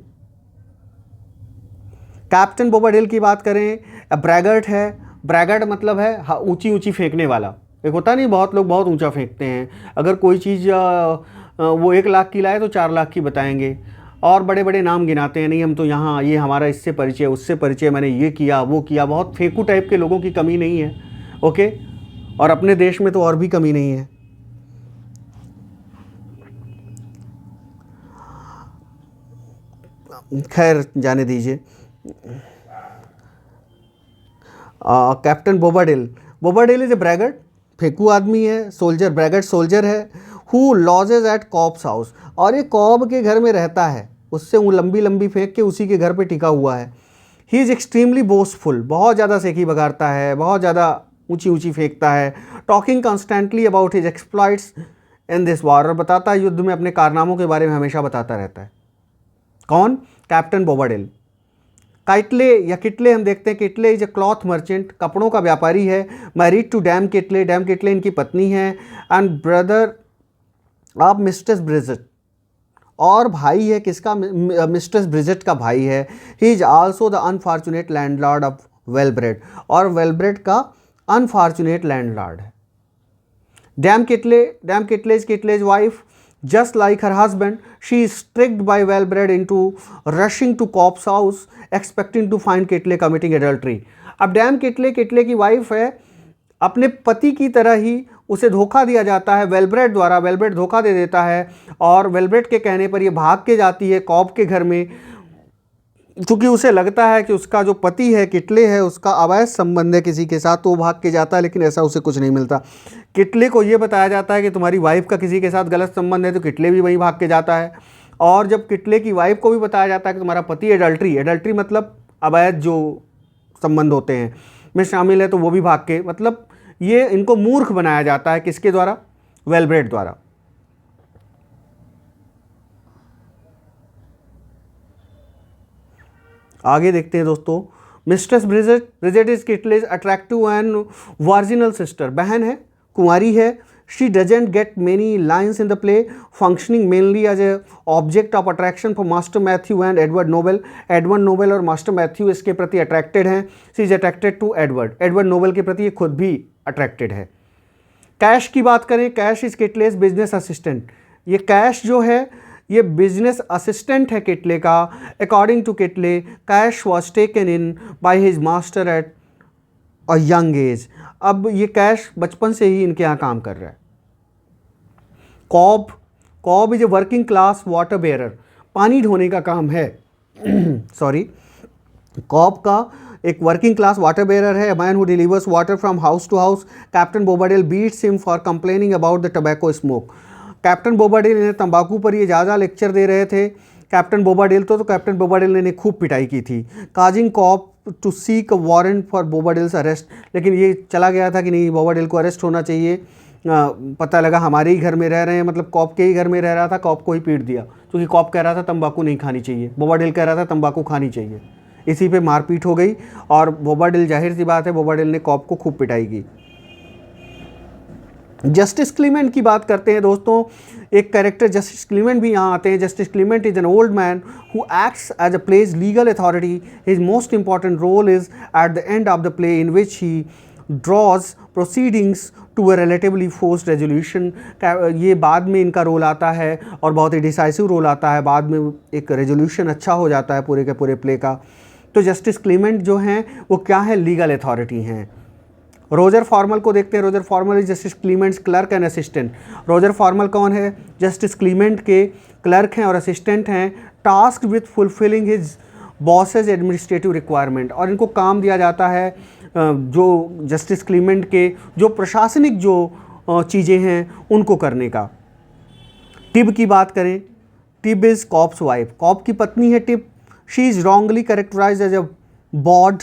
Captain Bobadill की बात करें, ब्रैगर्ट है। ब्रैगर्ट मतलब है ऊंची ऊंची फेंकने वाला। एक होता नहीं, बहुत लोग बहुत ऊंचा फेंकते हैं, अगर कोई चीज़ वो 1 लाख की लाए तो 4 लाख की बताएंगे, और बड़े बड़े नाम गिनाते हैं, नहीं हम तो यहाँ, ये हमारा इससे परिचय, उससे परिचय, मैंने ये किया वो किया। बहुत फेंकू टाइप के लोगों की कमी नहीं है, ओके। और अपने देश में तो और भी कमी नहीं है। खैर जाने दीजिए। कैप्टन बोबाडेल, बोबाडेल इज ए ब्रैगर्ट, फेंकू आदमी है, सोल्जर, ब्रैगर्ट सोल्जर है। Who lodges at Cob's house, और ये कॉब के घर में रहता है, उससे वो लंबी लंबी फेंक के उसी के घर पे टिका हुआ है। ही इज़ एक्सट्रीमली बोस्टफुल, बहुत ज़्यादा सेकी बगाड़ता है, बहुत ज़्यादा ऊंची ऊंची फेंकता है। Talking constantly about his exploits in this war, और बताता है युद्ध में अपने कारनामों के बारे में हमेशा बताता रहता है। कौन? कैप्टन बोबाडेल। काइटले या किटले, हम देखते हैं Kitely is a cloth merchant, कपड़ों का व्यापारी है। Married to Dame Kitely, Dame Kitely इनकी पत्नी है। And brother of mistress Bridget, और भाई है किसका? मिस्ट्रेस ब्रिजेट का भाई है। He is also the unfortunate landlord of Wellbred, और वेलब्रेड का अनफॉर्चुनेट लैंडलॉर्ड है। Dame Kitely is wife. Just like her husband, she is tricked by Wellbred into rushing to Cobb's house, expecting to find Kitley committing adultery. अब dam किटले की wife है, अपने पति की तरह ही उसे धोखा दिया जाता है वेलब्रेड द्वारा। वेलब्रेड धोखा दे देता है और वेलब्रेड के कहने पर ये भाग के जाती है कॉब के घर में, क्योंकि उसे लगता है कि उसका जो पति है किटले है उसका अवैध संबंध है किसी के साथ, तो वो भाग के जाता है। लेकिन ऐसा उसे कुछ नहीं मिलता। किटले को ये बताया जाता है कि तुम्हारी वाइफ का किसी के साथ गलत संबंध है, तो किटले भी वहीं भाग के जाता है। और जब किटले की वाइफ को भी बताया जाता है कि तुम्हारा पति एडल्ट्री मतलब अवैध जो संबंध होते हैं में शामिल है, तो वो भी भाग के, मतलब ये इनको मूर्ख बनाया जाता है। किसके द्वारा? वेलब्रेड द्वारा। आगे देखते हैं दोस्तों। Mistress Bridget is Kitely's attractive and virginal sister, बहन है, कुंवारी है। She doesn't get many lines in the play, functioning mainly as a object of attraction for master Matthew and Edward Knowell. Edward Knowell और master Matthew इसके प्रति attracted हैं। She is attracted to Edward Knowell के प्रति ये खुद भी attracted है। कैश की बात करें, Cash is Kitely's business assistant. ये कैश जो है ये बिजनेस असिस्टेंट है किटले का। According to Kitely, Cash was taken in by his master at a young age. अब ये कैश बचपन से ही इनके यहाँ काम कर रहा है। Cob is a working class water bearer, पानी ढोने का काम है सॉरी। कॉब का एक वर्किंग क्लास वाटर बेयरर है, man who delivers water from house to house. Captain Bobadill beats him for complaining about the tobacco smoke. Captain Bobadill इन्हें तंबाकू पर ये ज़्यादा लेक्चर दे रहे थे कैप्टन बोबाडेल, तो कैप्टन बोबाडेल ने इन्हें खूब पिटाई की थी। Causing Cob to seek warrant for Bobadill's arrest, लेकिन ये चला गया था कि नहीं बोबाडेल को अरेस्ट होना चाहिए। पता लगा हमारे ही घर में रह रहे हैं, मतलब कॉब के ही घर में रह रहा था, कॉब को ही पीट दिया, क्योंकि कॉब कह रहा था तंबाकू नहीं खानी चाहिए, बोबाडेल कह रहा था तंबाकू खानी चाहिए। इसी पे मारपीट हो गई और बोबाडेल, जाहिर सी बात है, बोबाडेल ने कॉब को खूब पिटाई की। जस्टिस क्लीमेंट की बात करते हैं दोस्तों। एक कैरेक्टर जस्टिस क्लीमेंट भी यहाँ आते हैं। Justice Clement is an old man who acts as a play's legal authority. His most important role is at the end of the play in which he draws proceedings to a relatively forced resolution. ये बाद में इनका role आता है और बहुत ही decisive role आता है, बाद में एक रेजोल्यूशन अच्छा हो जाता है पूरे के पूरे प्ले का। तो जस्टिस क्लीमेंट जो हैं वो क्या है? लीगल अथॉरिटी हैं। रोजर फॉर्मल को देखते हैं। Roger Formal is Justice Clement's clerk and assistant. Roger Formal कौन है? जस्टिस क्लीमेंट के क्लर्क हैं और असिस्टेंट हैं। Task with fulfilling his bosses administrative requirement, और इनको काम दिया जाता है जो जस्टिस क्लीमेंट के जो प्रशासनिक जो चीज़ें हैं उनको करने का। टिब की बात करें, Tib is Cob's wife, Cob की पत्नी है Tib. She is wrongly characterised as a bawd,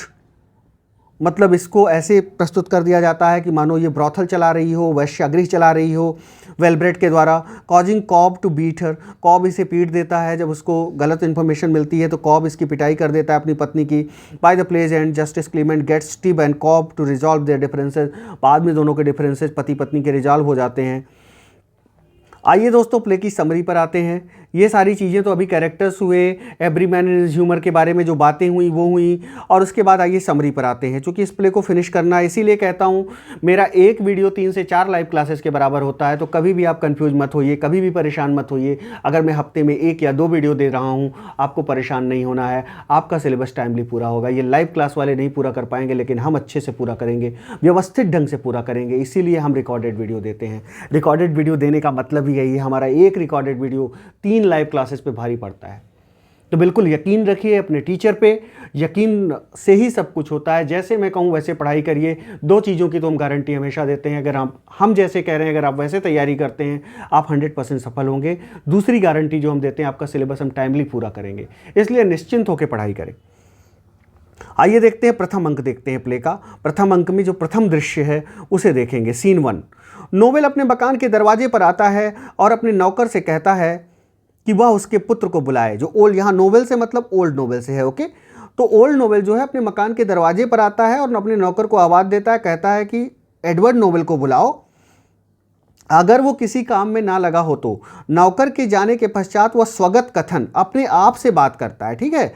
मतलब इसको ऐसे प्रस्तुत कर दिया जाता है कि मानो ये ब्रॉथल चला रही हो, वैश्यागृह चला रही हो वेलब्रेड के द्वारा। Causing Cob to beat her, Cob इसे पीट देता है। जब उसको गलत इन्फॉर्मेशन मिलती है तो कॉब इसकी पिटाई कर देता है अपनी पत्नी की। By the play's end Justice Clement gets Tib and Cob to resolve their differences. बाद में दोनों के डिफरेंसेज पति पत्नी के रिजॉल्व हो जाते हैं। आइए दोस्तों प्ले की समरी पर आते हैं। ये सारी चीज़ें तो अभी कैरेक्टर्स हुए, एवरी मैन इज ह्यूमर के बारे में जो बातें हुई वो हुई, और उसके बाद आइए समरी पर आते हैं। चूँकि इस प्ले को फिनिश करना है, इसीलिए कहता हूँ मेरा एक वीडियो 3 से 4 लाइव क्लासेस के बराबर होता है, तो कभी भी आप कंफ्यूज मत होइए, कभी भी परेशान मत होइए। अगर मैं हफ्ते में 1 या 2 वीडियो दे रहा हूँ, आपको परेशान नहीं होना है, आपका सिलेबस टाइमली पूरा होगा। ये लाइव क्लास वाले नहीं पूरा कर पाएंगे, लेकिन हम अच्छे से पूरा करेंगे, व्यवस्थित ढंग से पूरा करेंगे, इसीलिए हम रिकॉर्डेड वीडियो देते हैं। रिकॉर्डेड वीडियो देने का मतलब ही यही है, हमारा एक रिकॉर्डेड वीडियो 3 लाइव क्लासेस पे भारी पड़ता है। तो बिल्कुल यकीन रखिए अपने टीचर पे, यकीन से ही सब कुछ होता है। जैसे मैं कहूँ वैसे पढ़ाई करिए। 2 चीज़ों की तो हम गारंटी हमेशा देते हैं, अगर हम जैसे कह रहे हैं, अगर आप वैसे तैयारी करते हैं, आप 100% सफल होंगे। दूसरी गारंटी जो हम देते हैं, आपका सिलेबस हम टाइमली पूरा करेंगे, इसलिए निश्चिंत होकर पढ़ाई करें। आइए देखते हैं, प्रथम अंक देखते हैं प्ले का। प्रथम अंक में जो प्रथम दृश्य है उसे देखेंगे। सीन 1। नोबेल अपने मकान के दरवाजे पर आता है और अपने नौकर से कहता है कि वह उसके पुत्र को बुलाए। जो ओल्ड, यहाँ नोबेल से मतलब ओल्ड नोबेल से है, ओके। तो ओल्ड नोबेल जो है अपने मकान के दरवाजे पर आता है और अपने नौकर को आवाज़ देता है, कहता है कि एडवर्ड नोबेल को बुलाओ, अगर वो किसी काम में ना लगा हो तो। नौकर के जाने के पश्चात वह स्वगत कथन अपने आप से बात करता है, ठीक है।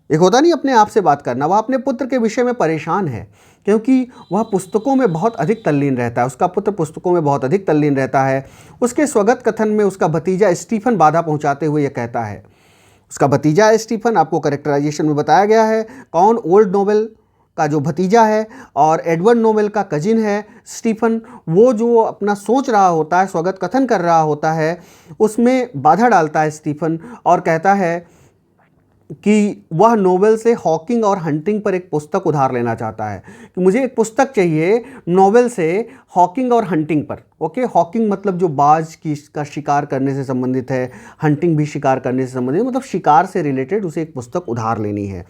एक होता नहीं अपने आप से बात करना, वह अपने पुत्र के विषय में परेशान है, क्योंकि वह पुस्तकों में बहुत अधिक तल्लीन रहता है। उसका पुत्र पुस्तकों में बहुत अधिक तल्लीन रहता है। उसके स्वगत कथन में उसका भतीजा स्टीफन बाधा पहुंचाते हुए यह कहता है, उसका भतीजा स्टीफन आपको कैरेक्टराइजेशन में बताया गया है कौन, ओल्ड नोबेल का जो भतीजा है और एडवर्ड नोबेल का कजिन है स्टीफन। वो जो अपना सोच रहा होता है, स्वगत कथन कर रहा होता है, उसमें बाधा डालता है स्टीफन और कहता है कि वह नोवेल से हॉकिंग और हंटिंग पर एक पुस्तक उधार लेना चाहता है, कि मुझे एक पुस्तक चाहिए नोवेल से हॉकिंग और हंटिंग पर। ओके, हॉकिंग मतलब जो बाज का शिकार करने से संबंधित है, हंटिंग भी शिकार करने से संबंधित, मतलब शिकार से रिलेटेड उसे एक पुस्तक उधार लेनी है।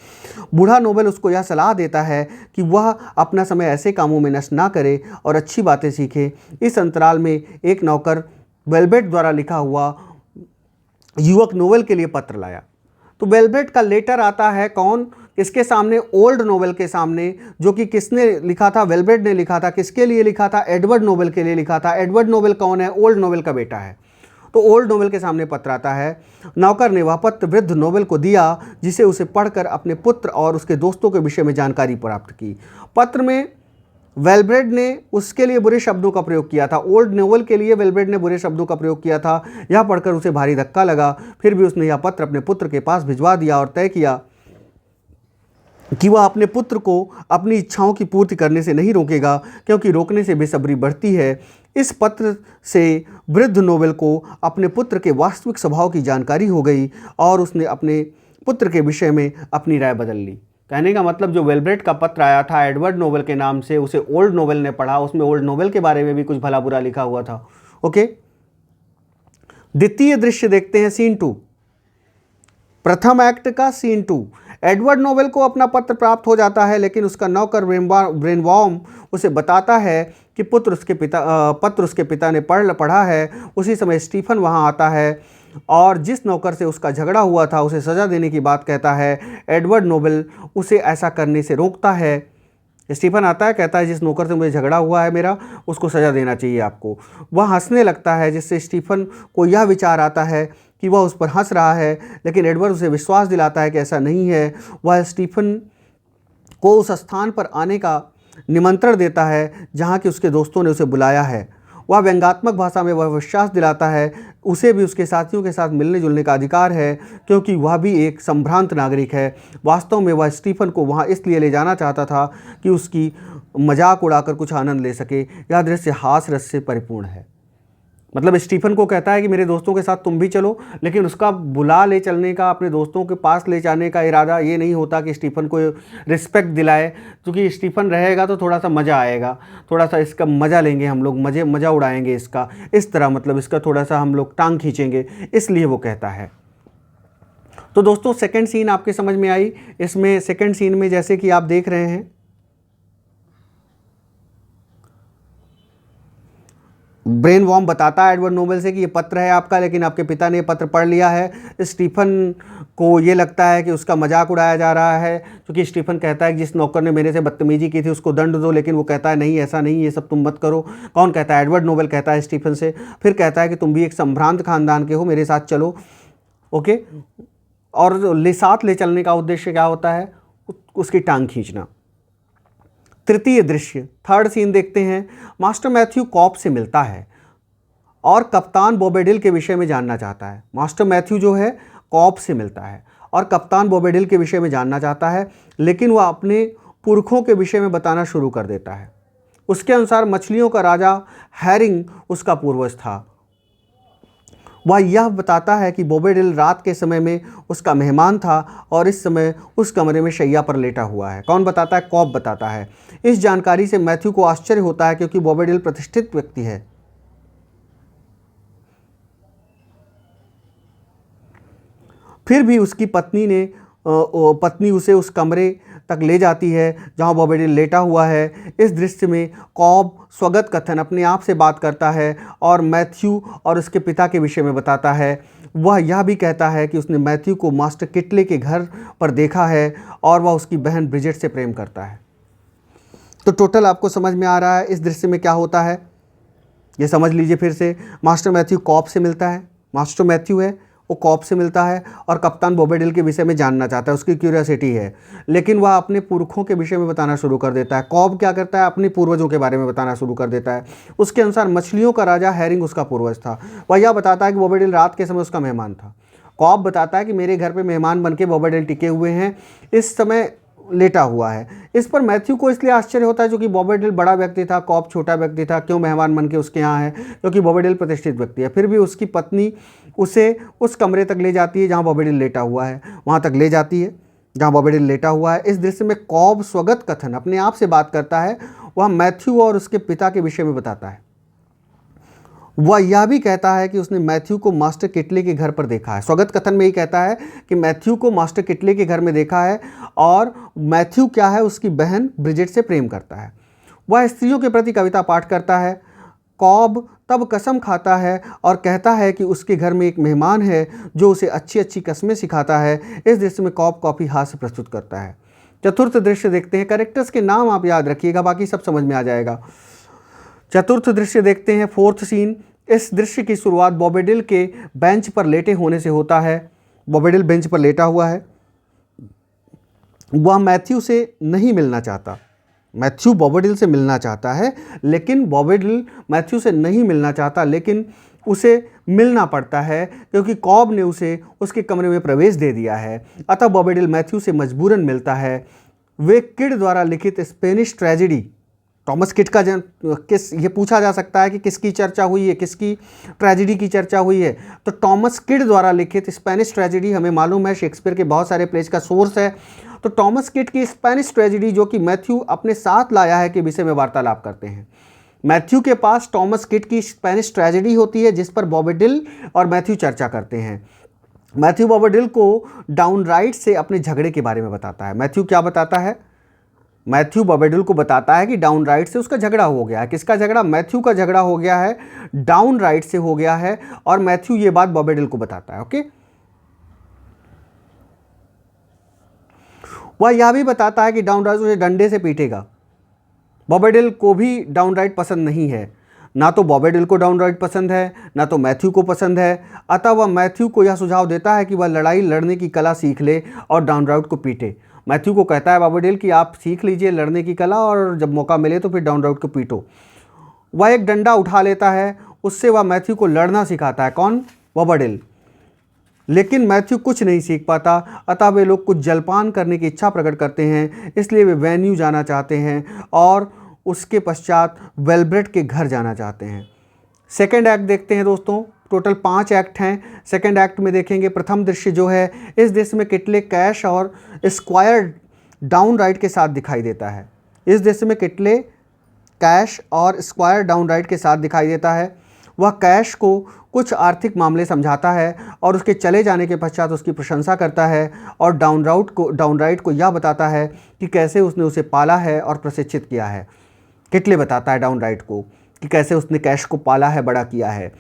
बूढ़ा नोवेल उसको यह सलाह देता है कि वह अपना समय ऐसे कामों में नष्ट ना करे और अच्छी बातें सीखे। इस अंतराल में एक नौकर वेलबेट द्वारा लिखा हुआ युवक नोवेल के लिए पत्र लाया। तो वेलबेट का लेटर आता है कौन, किसके सामने, ओल्ड नोवेल के सामने, जो कि किसने लिखा था, वेलबेट ने लिखा था। किसके लिए लिखा था, एडवर्ड नोवेल के लिए लिखा था। एडवर्ड नोवेल कौन है, ओल्ड नोवेल का बेटा है। तो ओल्ड नोवेल के सामने पत्र आता है। नौकर ने वह पत्र वृद्ध नोवेल को दिया, जिसे उसे पढ़कर अपने पुत्र और उसके दोस्तों के विषय में जानकारी प्राप्त की। पत्र में वेलब्रेड ने उसके लिए बुरे शब्दों का प्रयोग किया था, ओल्ड नोवेल के लिए वेलब्रेड ने बुरे शब्दों का प्रयोग किया था। यह पढ़कर उसे भारी धक्का लगा। फिर भी उसने यह पत्र अपने पुत्र के पास भिजवा दिया और तय किया कि वह अपने पुत्र को अपनी इच्छाओं की पूर्ति करने से नहीं रोकेगा, क्योंकि रोकने से बेसब्री बढ़ती है। इस पत्र से वृद्ध नोवेल को अपने पुत्र के वास्तविक स्वभाव की जानकारी हो गई और उसने अपने पुत्र के विषय में अपनी राय बदल ली। कहने का मतलब जो वेलब्रेट का पत्र आया था एडवर्ड नोवेल के नाम से, उसे ओल्ड नोवेल ने पढ़ा, उसमें ओल्ड नोवेल के बारे में भी कुछ भला बुरा लिखा हुआ था। ओके, द्वितीय दृश्य देखते हैं, सीन 2, प्रथम एक्ट का सीन 2। एडवर्ड नोवेल को अपना पत्र प्राप्त हो जाता है, लेकिन उसका नौकर ब्रेनवॉर्म उसे बताता है कि पत्र उसके पिता ने पढ़ा है। उसी समय स्टीफन वहां आता है और जिस नौकर से उसका झगड़ा हुआ था उसे सज़ा देने की बात कहता है। एडवर्ड नोवेल उसे ऐसा करने से रोकता है। स्टीफन आता है, कहता है जिस नौकर से मुझे झगड़ा हुआ है मेरा, उसको सज़ा देना चाहिए आपको। वह हंसने लगता है, जिससे स्टीफन को यह विचार आता है कि वह उस पर हंस रहा है, लेकिन एडवर्ड उसे विश्वास दिलाता है कि ऐसा नहीं है। वह स्टीफन को उस स्थान पर आने का निमंत्रण देता है जहाँ कि उसके दोस्तों ने उसे बुलाया है। वह व्यंग्यात्मक भाषा में वह विश्वास दिलाता है उसे भी उसके साथियों के साथ मिलने जुलने का अधिकार है, क्योंकि वह भी एक संभ्रांत नागरिक है। वास्तव में वह स्टीफन को वहाँ इसलिए ले जाना चाहता था कि उसकी मजाक उड़ाकर कुछ आनंद ले सके। यह दृश्य हास रस से परिपूर्ण है। मतलब स्टीफन को कहता है कि मेरे दोस्तों के साथ तुम भी चलो, लेकिन उसका बुला ले चलने का, अपने दोस्तों के पास ले जाने का इरादा ये नहीं होता कि स्टीफन को रिस्पेक्ट दिलाए, क्योंकि स्टीफन रहेगा तो थोड़ा सा मज़ा आएगा, थोड़ा सा इसका मज़ा लेंगे हम लोग, मज़ा उड़ाएंगे इसका, इस तरह मतलब इसका थोड़ा सा हम लोग टांग खींचेंगे, इसलिए वो कहता है। तो दोस्तों सेकेंड सीन आपके समझ में आई। इसमें सेकेंड सीन में जैसे कि आप देख रहे हैं, ब्रेन वॉर्म बताता है एडवर्ड नोवेल से कि ये पत्र है आपका, लेकिन आपके पिता ने ये पत्र पढ़ लिया है। स्टीफन को ये लगता है कि उसका मजाक उड़ाया जा रहा है, क्योंकि स्टीफन कहता है कि जिस नौकर ने मेरे से बदतमीजी की थी उसको दंड दो, लेकिन वो कहता है नहीं, ऐसा नहीं, ये सब तुम मत करो। कौन कहता है, एडवर्ड नोवेल कहता है स्टीफन से। फिर कहता है कि तुम भी एक संभ्रांत खानदान के हो, मेरे साथ चलो। ओके। और साथ ले चलने का उद्देश्य क्या होता है? उसकी टांग खींचना। तृतीय दृश्य, थर्ड सीन देखते हैं। मास्टर मैथ्यू कॉब से मिलता है और कप्तान बॉबेडिल के विषय में जानना चाहता है। मास्टर मैथ्यू जो है कॉब से मिलता है और कप्तान बॉबेडिल के विषय में जानना चाहता है, लेकिन वह अपने पुरखों के विषय में बताना शुरू कर देता है। उसके अनुसार मछलियों का राजा हैरिंग उसका पूर्वज था। वह यह बताता है कि बॉबेडिल रात के समय में उसका मेहमान था और इस समय उस कमरे में शैया पर लेटा हुआ है। कौन बताता है? कॉब बताता है। इस जानकारी से मैथ्यू को आश्चर्य होता है क्योंकि बॉबेडिल प्रतिष्ठित व्यक्ति है। फिर भी उसकी पत्नी उसे उस कमरे तक ले जाती है जहां बॉबेडिल लेटा हुआ है। इस दृश्य में कॉब स्वगत कथन अपने आप से बात करता है और मैथ्यू और उसके पिता के विषय में बताता है। वह यह भी कहता है कि उसने मैथ्यू को मास्टर किटले के घर पर देखा है और वह उसकी बहन ब्रिजेट से प्रेम करता है। तो टोटल आपको समझ में आ रहा है इस दृश्य में क्या होता है? ये समझ लीजिए फिर से। मास्टर मैथ्यू कॉब से मिलता है, मास्टर मैथ्यू है वो कॉब से मिलता है और कप्तान बॉबेडिल के विषय में जानना चाहता है, उसकी क्यूरियोसिटी है, लेकिन वह अपने पुरखों के विषय में बताना शुरू कर देता है। कॉब क्या करता है? अपने पूर्वजों के बारे में बताना शुरू कर देता है। उसके अनुसार मछलियों का राजा हैरिंग उसका पूर्वज था। वह यह बताता है कि बॉबेडिल रात के समय उसका मेहमान था। कॉब बताता है कि मेरे घर पर मेहमान बन के बॉबेडिल टिके हुए हैं, इस समय लेटा हुआ है। इस पर मैथ्यू को इसलिए आश्चर्य होता है क्योंकि बॉबेडिल बड़ा व्यक्ति था, कॉब छोटा व्यक्ति था, क्यों मेहमान बन के उसके यहाँ है? क्योंकि बॉबेडिल प्रतिष्ठित व्यक्ति है। फिर भी उसकी पत्नी उसे उस कमरे तक ले जाती है जहाँ बॉबेडिल लेटा हुआ है, वहाँ तक ले जाती है जहाँ बॉबेडिल लेटा हुआ है। इस दृश्य में कॉब स्वगत कथन अपने आप से बात करता है। वह मैथ्यू और उसके पिता के विषय में बताता है। वह यह भी कहता है कि उसने मैथ्यू को मास्टर किटले के घर पर देखा है। स्वगत कथन में ही कहता है कि मैथ्यू को मास्टर किटले के घर में देखा है और मैथ्यू क्या है? उसकी बहन ब्रिजेट से प्रेम करता है। वह स्त्रियों के प्रति कविता पाठ करता है। कॉब तब कसम खाता है और कहता है कि उसके घर में एक मेहमान है जो उसे अच्छी अच्छी कस्में सिखाता है। इस दृश्य में कॉब काफ़ी हास्य प्रस्तुत करता है। चतुर्थ दृश्य देखते हैं। कैरेक्टर्स के नाम आप याद रखिएगा, बाकी सब समझ में आ जाएगा। चतुर्थ दृश्य देखते हैं, फोर्थ सीन। इस दृश्य की शुरुआत बॉबेडिल के बेंच पर लेटे होने से होता है। बॉबेडिल बेंच पर लेटा हुआ है। वह मैथ्यू से नहीं मिलना चाहता। मैथ्यू बॉबेडिल से मिलना चाहता है, लेकिन बॉबेडिल मैथ्यू से नहीं मिलना चाहता, लेकिन उसे मिलना पड़ता है क्योंकि कॉब ने उसे उसके कमरे में प्रवेश दे दिया है। अतः बॉबेडिल मैथ्यू से मजबूरन मिलता है। वे किड द्वारा लिखित स्पेनिश ट्रेजेडी, टॉमस किड का ये पूछा जा सकता है कि किसकी चर्चा हुई है, किसकी ट्रेजेडी की चर्चा हुई है? तो टॉमस किड द्वारा लिखित स्पेनिश ट्रेजेडी, हमें मालूम है शेक्सपियर के बहुत सारे प्लेज का सोर्स है। तो टॉमस किड की स्पेनिश ट्रेजेडी जो कि मैथ्यू अपने साथ लाया है के विषय में वार्तालाप करते हैं। मैथ्यू के पास टॉमस किड की स्पेनिश ट्रेजेडी होती है जिस पर बॉबेडिल और मैथ्यू चर्चा करते हैं। मैथ्यू बॉबेडिल को डाउनराइट से अपने झगड़े के बारे में बताता है। मैथ्यू क्या बताता है? मैथ्यू बॉबेडिल को बताता है कि डाउनराइट से उसका झगड़ा हो गया है। किसका झगड़ा? मैथ्यू का झगड़ा हो गया है, डाउनराइट से हो गया है, और मैथ्यू ये बात बॉबेडिल को बताता है। ओके। वह यह भी बताता है कि डाउनराइट उसे डंडे से पीटेगा। बॉबेडिल को भी डाउनराइट पसंद नहीं है। ना तो बॉबेडिल को डाउनराइट पसंद है, ना तो मैथ्यू को पसंद है। अतः वह मैथ्यू को यह सुझाव देता है कि वह लड़ाई लड़ने की कला सीख ले और डाउनराइट को पीटे। मैथ्यू को कहता है बॉबेडिल कि आप सीख लीजिए लड़ने की कला और जब मौका मिले तो फिर डाउनराइट को पीटो। वह एक डंडा उठा लेता है, उससे वह मैथ्यू को लड़ना सिखाता है। कौन? बॉबेडिल। लेकिन मैथ्यू कुछ नहीं सीख पाता। अतः वे लोग कुछ जलपान करने की इच्छा प्रकट करते हैं, इसलिए वे वेन्यू जाना चाहते हैं और उसके पश्चात वेलब्रेट के घर जाना चाहते हैं। सेकेंड एक्ट देखते हैं दोस्तों। टोटल 5 एक्ट हैं। सेकेंड एक्ट में देखेंगे प्रथम दृश्य जो है, इस दृश्य में किटले कैश और स्क्वायर डाउनराइट के साथ दिखाई देता है। इस दृश्य में किटले कैश और स्क्वायर डाउनराइट के साथ दिखाई देता है। वह कैश को कुछ आर्थिक मामले समझाता है और उसके चले जाने के पश्चात उसकी प्रशंसा करता है, और डाउनराइट को यह बताता है कि कैसे उसने उसे पाला है और प्रशिक्षित किया है। किटले बताता है डाउनराइट को कि कैसे उसने कैश को पाला है, बड़ा किया है।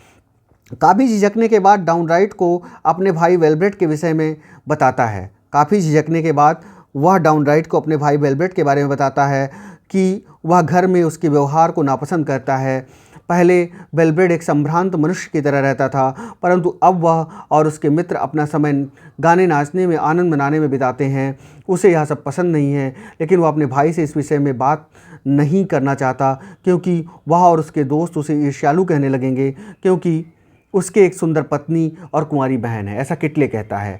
काफ़ी झिझकने के बाद डाउनराइट को अपने भाई वेलब्रेट के विषय में बताता है। काफ़ी झिझकने के बाद वह डाउनराइट को अपने भाई वेलब्रेट के बारे में बताता है कि वह घर में उसके व्यवहार को नापसंद करता है। पहले वेलब्रेड एक संभ्रांत मनुष्य की तरह रहता था, परंतु अब वह और उसके मित्र अपना समय गाने नाचने में, आनंद मनाने में बिताते हैं। उसे यह सब पसंद नहीं है, लेकिन वह अपने भाई से इस विषय में बात नहीं करना चाहता, क्योंकि वह और उसके दोस्त उसे ईर्ष्यालु कहने लगेंगे, क्योंकि उसके एक सुंदर पत्नी और कुंवारी बहन है, ऐसा किटले कहता है।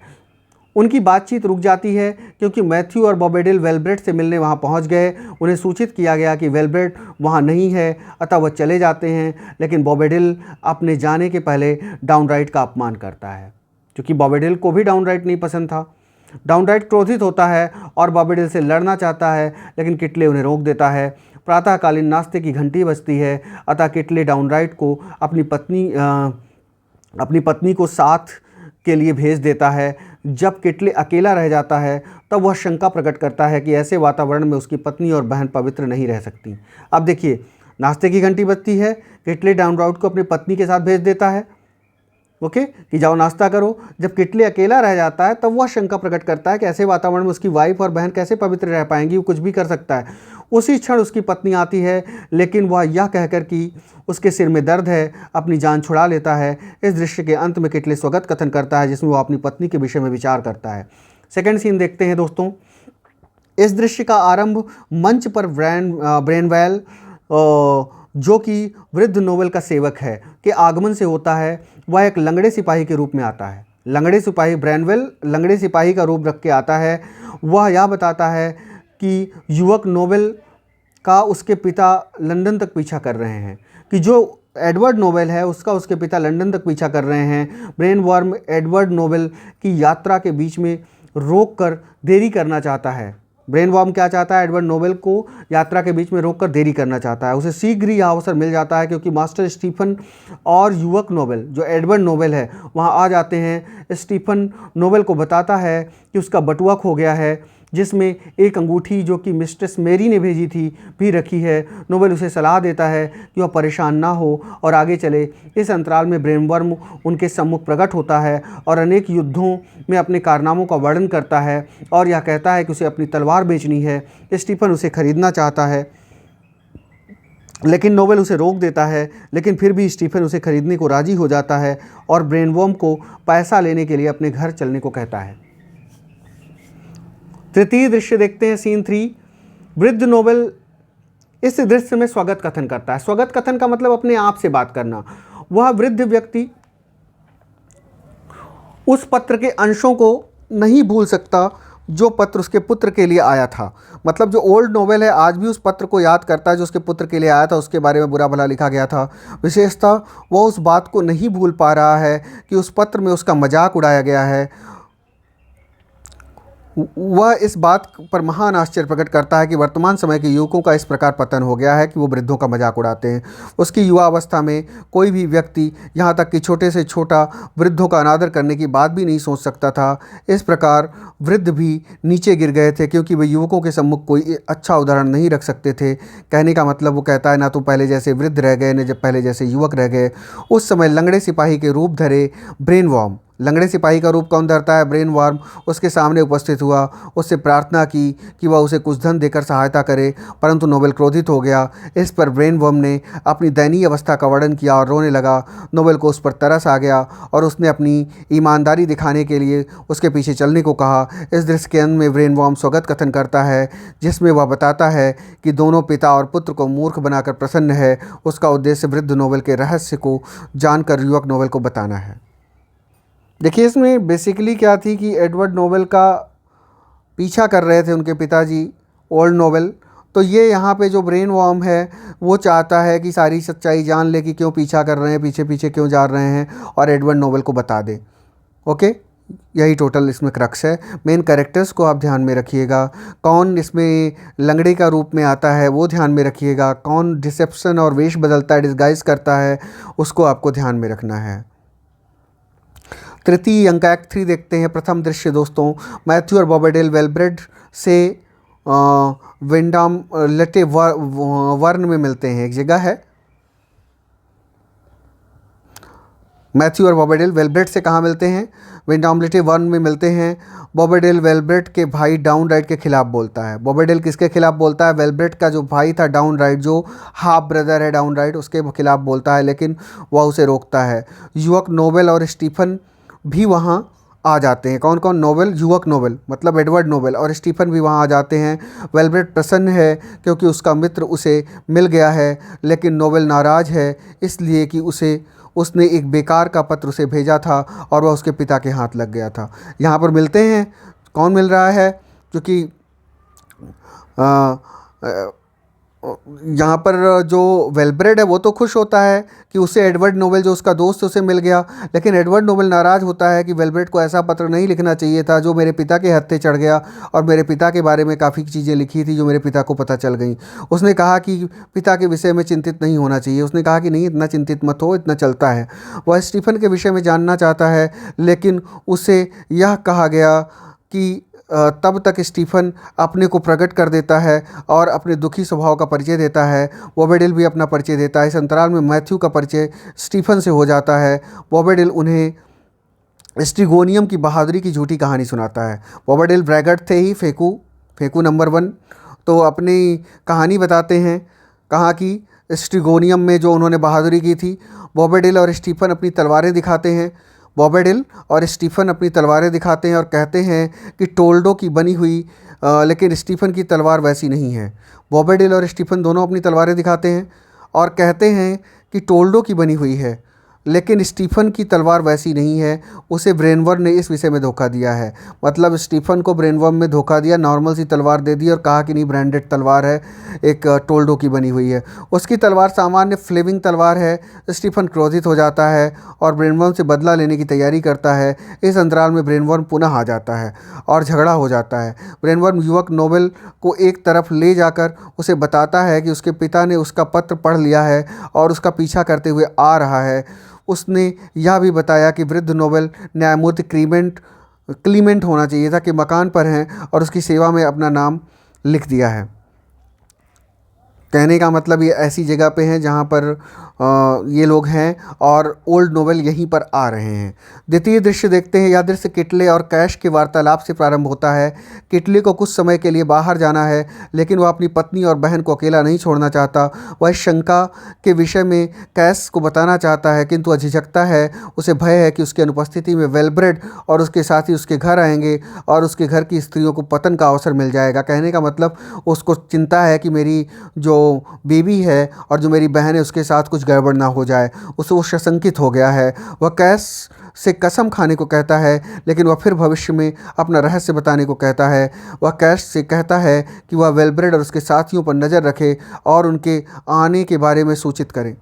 उनकी बातचीत रुक जाती है क्योंकि मैथ्यू और बॉबेडेल वेलब्रेड से मिलने वहां पहुंच गए। उन्हें सूचित किया गया कि वेलब्रेड वहां नहीं है, अतः वह चले जाते हैं, लेकिन बॉबेडेल अपने जाने के पहले डाउनराइट का अपमान करता है, क्योंकि बॉबेडेल को भी डाउनराइट नहीं पसंद था। डाउनराइट क्रोधित होता है और बॉबेडेल से लड़ना चाहता है, लेकिन किटले उन्हें रोक देता है। प्रातःकालीन नाश्ते की घंटी बजती है, अतः किटले डाउनराइट को अपनी पत्नी को साथ के लिए भेज देता है। जब किटले अकेला रह जाता है तब वह शंका प्रकट करता है कि ऐसे वातावरण में उसकी पत्नी और बहन पवित्र नहीं रह सकती। अब देखिए, नाश्ते की घंटी बजती है, किटले डाउनराइट को अपनी पत्नी के साथ भेज देता है, ओके, कि जाओ नाश्ता करो। जब किटले अकेला रह जाता है तब वह शंका प्रकट करता है कि ऐसे वातावरण में उसकी वाइफ और बहन कैसे पवित्र रह पाएंगी, वो कुछ भी कर सकता है। उसी क्षण उसकी पत्नी आती है, लेकिन वह यह कहकर कि उसके सिर में दर्द है, अपनी जान छुड़ा लेता है। इस दृश्य के अंत में किटले स्वगत कथन करता है, जिसमें वह अपनी पत्नी के विषय में विचार करता है। सेकेंड सीन देखते हैं दोस्तों। इस दृश्य का आरंभ मंच पर ब्रेनवेल, जो कि वृद्ध नोवेल का सेवक है, के आगमन से होता है। वह एक लंगड़े सिपाही के रूप में आता है। लंगड़े सिपाही ब्रेनवेल लंगड़े सिपाही का रूप रख के आता है। वह यह बताता है कि युवक नोवेल का उसके पिता लंदन तक पीछा कर रहे हैं, कि जो एडवर्ड नोवेल है उसका उसके पिता लंदन तक पीछा कर रहे हैं। ब्रेनवर्म एडवर्ड नोवेल की यात्रा के बीच में रोक कर देरी करना चाहता है। ब्रेनवर्म क्या चाहता है? एडवर्ड नोवेल को यात्रा के बीच में रोककर देरी करना चाहता है। उसे शीघ्र ही अवसर मिल जाता है, क्योंकि मास्टर स्टीफन और युवक नोवेल जो एडवर्ड नोवेल है वहां आ जाते हैं। स्टीफन नोवेल को बताता है कि उसका बटुआ खो गया है, जिसमें एक अंगूठी जो कि मिस्ट्रेस मेरी ने भेजी थी भी रखी है। नोवेल उसे सलाह देता है कि वह परेशान ना हो और आगे चले। इस अंतराल में ब्रेनवर्म उनके सम्मुख प्रकट होता है और अनेक युद्धों में अपने कारनामों का वर्णन करता है और यह कहता है कि उसे अपनी तलवार बेचनी है। स्टीफन उसे खरीदना चाहता है, लेकिन नोवेल उसे रोक देता है, लेकिन फिर भी स्टीफन उसे खरीदने को राजी हो जाता है और ब्रेनवर्म को पैसा लेने के लिए अपने घर चलने को कहता है। तृतीय दृश्य देखते हैं, सीन 3। वृद्ध नोवेल इस दृश्य में स्वगत कथन करता है। स्वगत कथन का मतलब अपने आप से बात करना। वह वृद्ध व्यक्ति उस पत्र के अंशों को नहीं भूल सकता जो पत्र उसके पुत्र के लिए आया था। मतलब जो ओल्ड नोवेल है आज भी उस पत्र को याद करता है जो उसके पुत्र के लिए आया था, उसके बारे में बुरा भला लिखा गया था। विशेषतः वह उस बात को नहीं भूल पा रहा है कि उस पत्र में उसका मजाक उड़ाया गया है। वह इस बात पर महान आश्चर्य प्रकट करता है कि वर्तमान समय के युवकों का इस प्रकार पतन हो गया है कि वो वृद्धों का मजाक उड़ाते हैं। उसकी युवा अवस्था में कोई भी व्यक्ति, यहाँ तक कि छोटे से छोटा, वृद्धों का अनादर करने की बात भी नहीं सोच सकता था। इस प्रकार वृद्ध भी नीचे गिर गए थे, क्योंकि वे युवकों के सम्मुख कोई अच्छा उदाहरण नहीं रख सकते थे। कहने का मतलब वो कहता है, ना तो पहले जैसे वृद्ध रह गए, न जब पहले जैसे युवक रह गए। उस समय लंगड़े सिपाही के रूप धरे ब्रेनवर्म, लंगड़े सिपाही का रूप कौन धरता है? ब्रेनवर्म, उसके सामने उपस्थित हुआ। उससे प्रार्थना की कि वह उसे कुछ धन देकर सहायता करे, परंतु नोवेल क्रोधित हो गया। इस पर ब्रेनवर्म ने अपनी दयनीय अवस्था का वर्णन किया और रोने लगा। नोवेल को उस पर तरस आ गया और उसने अपनी ईमानदारी दिखाने के लिए उसके पीछे चलने को कहा। इस दृश्य के अंत में ब्रेनवर्म स्वगत कथन करता है, जिसमें वह बताता है कि दोनों पिता और पुत्र को मूर्ख बनाकर प्रसन्न है। उसका उद्देश्य वृद्ध नोवेल के रहस्य को जानकर युवक नोवेल को बताना है। देखिए, इसमें बेसिकली क्या थी कि एडवर्ड नोवेल का पीछा कर रहे थे उनके पिताजी ओल्ड नोवेल। तो ये यहाँ पे जो ब्रेनवर्म है वो चाहता है कि सारी सच्चाई जान ले कि क्यों पीछा कर रहे हैं, पीछे पीछे क्यों जा रहे हैं, और एडवर्ड नोवेल को बता दे। ओके, यही टोटल इसमें क्रक्स है। मेन कैरेक्टर्स को आप ध्यान में रखिएगा। कौन इसमें लंगड़े का रूप में आता है वो ध्यान में रखिएगा। कौन डिसेप्शन और वेश बदलता है, डिस्गाइज करता है, उसको आपको ध्यान में रखना है। तृतीय अंक एक्ट 3 देखते हैं। प्रथम दृश्य दोस्तों, मैथ्यू और बॉबेडेल वेलब्रेड से विंडाम लटे वर्न में मिलते हैं। एक जगह है, मैथ्यू और बॉबेडेल वेलब्रेट से कहाँ मिलते हैं? वे इनडोमिटेबल 1 में मिलते हैं। बॉबेडेल वेलब्रेट के भाई डाउनराइट के खिलाफ बोलता है। बॉबेडेल किसके खिलाफ बोलता है? वेलब्रेट का जो भाई था डाउनराइट, जो हाफ ब्रदर है डाउनराइट, उसके खिलाफ बोलता है, लेकिन वह उसे रोकता है। युवक नोबेल और स्टीफन भी वहाँ आ जाते हैं। कौन कौन? नोबेल, युवक नोबेल मतलब एडवर्ड नोबेल, और स्टीफन भी वहाँ आ जाते हैं। वेलब्रेट प्रसन्न है क्योंकि उसका मित्र उसे मिल गया है, लेकिन नोबेल नाराज़ है इसलिए कि उसने एक बेकार का पत्र उसे भेजा था और वह उसके पिता के हाथ लग गया था। यहाँ पर मिलते हैं, कौन मिल रहा है? क्योंकि यहाँ पर जो वेलब्रेड है वो तो खुश होता है कि उसे एडवर्ड नोबेल, जो उसका दोस्त है, उसे मिल गया, लेकिन एडवर्ड नोबेल नाराज़ होता है कि वेलब्रेड को ऐसा पत्र नहीं लिखना चाहिए था जो मेरे पिता के हत्थे चढ़ गया, और मेरे पिता के बारे में काफ़ी चीज़ें लिखी थी जो मेरे पिता को पता चल गई। उसने कहा कि पिता के विषय में चिंतित नहीं होना चाहिए। उसने कहा कि नहीं, इतना चिंतित मत हो, इतना चलता है। वह स्टीफन के विषय में जानना चाहता है, लेकिन उसे यह कहा गया कि तब तक स्टीफन अपने को प्रकट कर देता है और अपने दुखी स्वभाव का परिचय देता है। बॉबेडेल भी अपना परिचय देता है। इस अंतराल में मैथ्यू का परिचय स्टीफन से हो जाता है। बॉबेडेल उन्हें स्ट्रिगोनियम की बहादुरी की झूठी कहानी सुनाता है। बॉबेडेल ब्रैगट थे ही, फेंकू नंबर 1, तो अपनी कहानी बताते हैं कहाँ की स्ट्रिगोनियम में जो उन्होंने बहादुरी की थी। बॉबेडेल और स्टीफन अपनी तलवारें दिखाते हैं। बॉबेडेल और स्टीफन अपनी तलवारें दिखाते हैं और कहते हैं कि टोल्डो की बनी हुई, लेकिन स्टीफन की तलवार वैसी नहीं है। बॉबेडेल और स्टीफन दोनों अपनी तलवारें दिखाते हैं और कहते हैं कि टोल्डो की बनी हुई है, लेकिन स्टीफन की तलवार वैसी नहीं है। उसे ब्रेनवर्म ने इस विषय में धोखा दिया है। मतलब स्टीफन को ब्रेनवर्म में धोखा दिया, नॉर्मल सी तलवार दे दी और कहा कि नहीं, ब्रांडेड तलवार है, एक टोल्डो की बनी हुई है। उसकी तलवार सामान्य फ्लेमिंग तलवार है। स्टीफन क्रोधित हो जाता है और ब्रेनवर्म से बदला लेने की तैयारी करता है। इस अंतराल में ब्रेनवर्म पुनः आ जाता है और झगड़ा हो जाता है। ब्रेनवर्म युवक नोबेल को एक तरफ ले जाकर उसे बताता है कि उसके पिता ने उसका पत्र पढ़ लिया है और उसका पीछा करते हुए आ रहा है। उसने यह भी बताया कि वृद्ध नोबेल न्यायमूर्ति क्लीमेंट होना चाहिए था, कि मकान पर हैं और उसकी सेवा में अपना नाम लिख दिया है। कहने का मतलब ये ऐसी जगह पे हैं जहाँ पर ये लोग हैं और ओल्ड नोवेल यहीं पर आ रहे हैं। द्वितीय दृश्य देखते हैं। यह दृश्य किटले और कैश के वार्तालाप से प्रारंभ होता है। किटले को कुछ समय के लिए बाहर जाना है, लेकिन वह अपनी पत्नी और बहन को अकेला नहीं छोड़ना चाहता। वह शंका के विषय में कैश को बताना चाहता है, किंतु वह झिझकता है। उसे भय है कि उसकी अनुपस्थिति में वेलब्रेड और उसके साथी उसके घर आएंगे और उसके घर की स्त्रियों को पतन का अवसर मिल जाएगा। कहने का मतलब उसको चिंता है कि मेरी जो बेबी है और जो मेरी बहन है उसके साथ कुछ गड़बड़ ना हो जाए। उसे वो सशंकित हो गया है। वह कैश से कसम खाने को कहता है, लेकिन वह फिर भविष्य में अपना रहस्य बताने को कहता है। वह कैश से कहता है कि वह वेलब्रेड और उसके साथियों पर नज़र रखे और उनके आने के बारे में सूचित करे।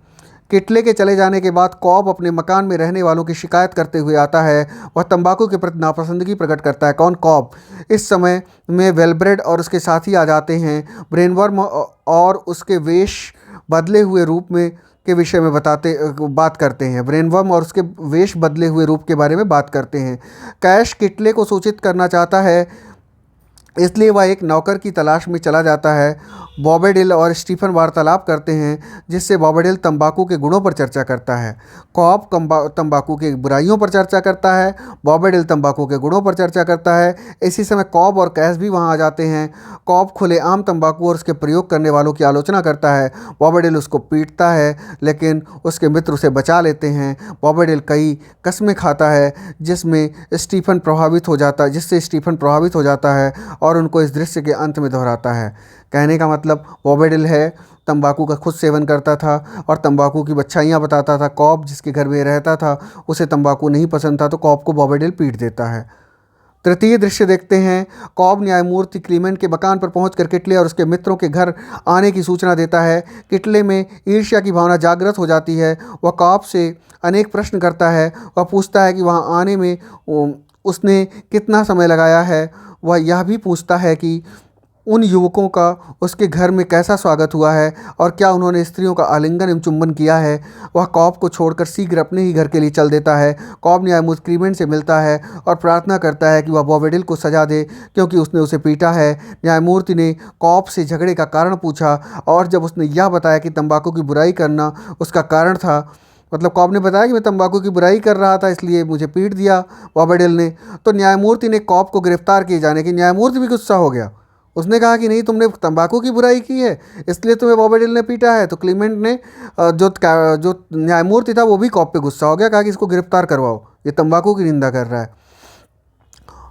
किटले के चले जाने के बाद कॉब अपने मकान में रहने वालों की शिकायत करते हुए आता है। वह तंबाकू के प्रति नापसंदगी प्रकट करता है। कौन? कॉब। इस समय में वेलब्रेड और उसके साथी आ जाते हैं। ब्रेनवर्म और उसके वेश बदले हुए रूप में के विषय में बात करते हैं। ब्रेनवर्म और उसके वेश बदले हुए रूप के बारे में बात करते हैं। कैश किटले को सूचित करना चाहता है, इसलिए वह एक नौकर की तलाश में चला जाता है। बॉबेडेल और स्टीफन वार्तालाप करते हैं, जिससे बॉबेडेल तंबाकू के गुणों पर चर्चा करता है। कॉब तंबाकू के बुराइयों पर चर्चा करता है। बॉबेडेल तंबाकू के गुणों पर चर्चा करता है। इसी समय कॉब और कैश भी वहां आ जाते हैं। कॉब खुलेआम तंबाकू और उसके प्रयोग करने वालों की आलोचना करता है। बॉबेडेल उसको पीटता है, लेकिन उसके मित्र उसे बचा लेते हैं। बॉबेडेल कई कस्में खाता है जिससे स्टीफन प्रभावित हो जाता है और उनको इस दृश्य के अंत में दोहराता है। कहने का मतलब बॉबेडेल है तंबाकू का खुद सेवन करता था और तंबाकू की अच्छाइयाँ बताता था। कॉब जिसके घर में रहता था उसे तंबाकू नहीं पसंद था, तो कॉब को बॉबेडेल पीट देता है। तृतीय दृश्य देखते हैं। कॉब न्यायमूर्ति क्लीमेंट के मकान पर पहुंचकर किटले और उसके मित्रों के घर आने की सूचना देता है। किटले में ईर्ष्या की भावना जागृत हो जाती है। वह कॉब से अनेक प्रश्न करता है। वह पूछता है कि वहां आने में उसने कितना समय लगाया है। वह यह भी पूछता है कि उन युवकों का उसके घर में कैसा स्वागत हुआ है और क्या उन्होंने स्त्रियों का आलिंगन एवं चुंबन किया है। वह कॉब को छोड़कर शीघ्र अपने ही घर के लिए चल देता है। कॉब न्यायमूर्ति क्लीमेंट से मिलता है और प्रार्थना करता है कि वह बॉबेडेल को सजा दे, क्योंकि उसने उसे पीटा है। न्यायमूर्ति ने कॉब से झगड़े का कारण पूछा और जब उसने यह बताया कि तंबाकू की बुराई करना उसका कारण था, मतलब कॉब ने बताया कि मैं तंबाकू की बुराई कर रहा था इसलिए मुझे पीट दिया बॉबेडेल ने। तो न्यायमूर्ति ने कॉब को गिरफ्तार किए जाने की, न्यायमूर्ति भी गुस्सा हो गया। उसने कहा कि नहीं, तुमने तंबाकू की बुराई की है इसलिए तुम्हें बॉबेडेल ने पीटा है। तो क्लीमेंट ने जो न्यायमूर्ति था वो भी कॉब पे गुस्सा हो गया, कहा कि इसको गिरफ्तार करवाओ, ये तंबाकू की निंदा कर रहा है।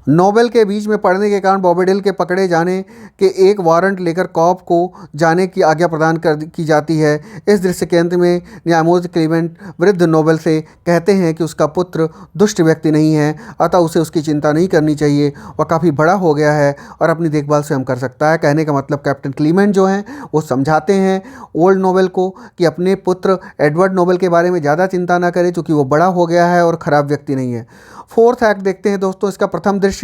नोबेल के बीच में पड़ने के कारण बॉबेडेल के पकड़े जाने के एक वारंट लेकर कॉब को जाने की आज्ञा प्रदान की जाती है। इस दृश्य के अंत में न्यायमूर्ति क्लीमेंट वृद्ध नोबेल से कहते हैं कि उसका पुत्र दुष्ट व्यक्ति नहीं है, अतः उसे उसकी चिंता नहीं करनी चाहिए, वह काफ़ी बड़ा हो गया है और अपनी देखभाल स्वयं कर सकता है। कहने का मतलब कैप्टन क्लीमेंट जो हैं वो समझाते हैं ओल्ड नोबेल को कि अपने पुत्र एडवर्ड नोबेल के बारे में ज़्यादा चिंता ना करे, क्योंकि वो बड़ा हो गया है और ख़राब व्यक्ति नहीं है। फोर्थ एक्ट देखते हैं दोस्तों, इसका प्रथम दृश्य।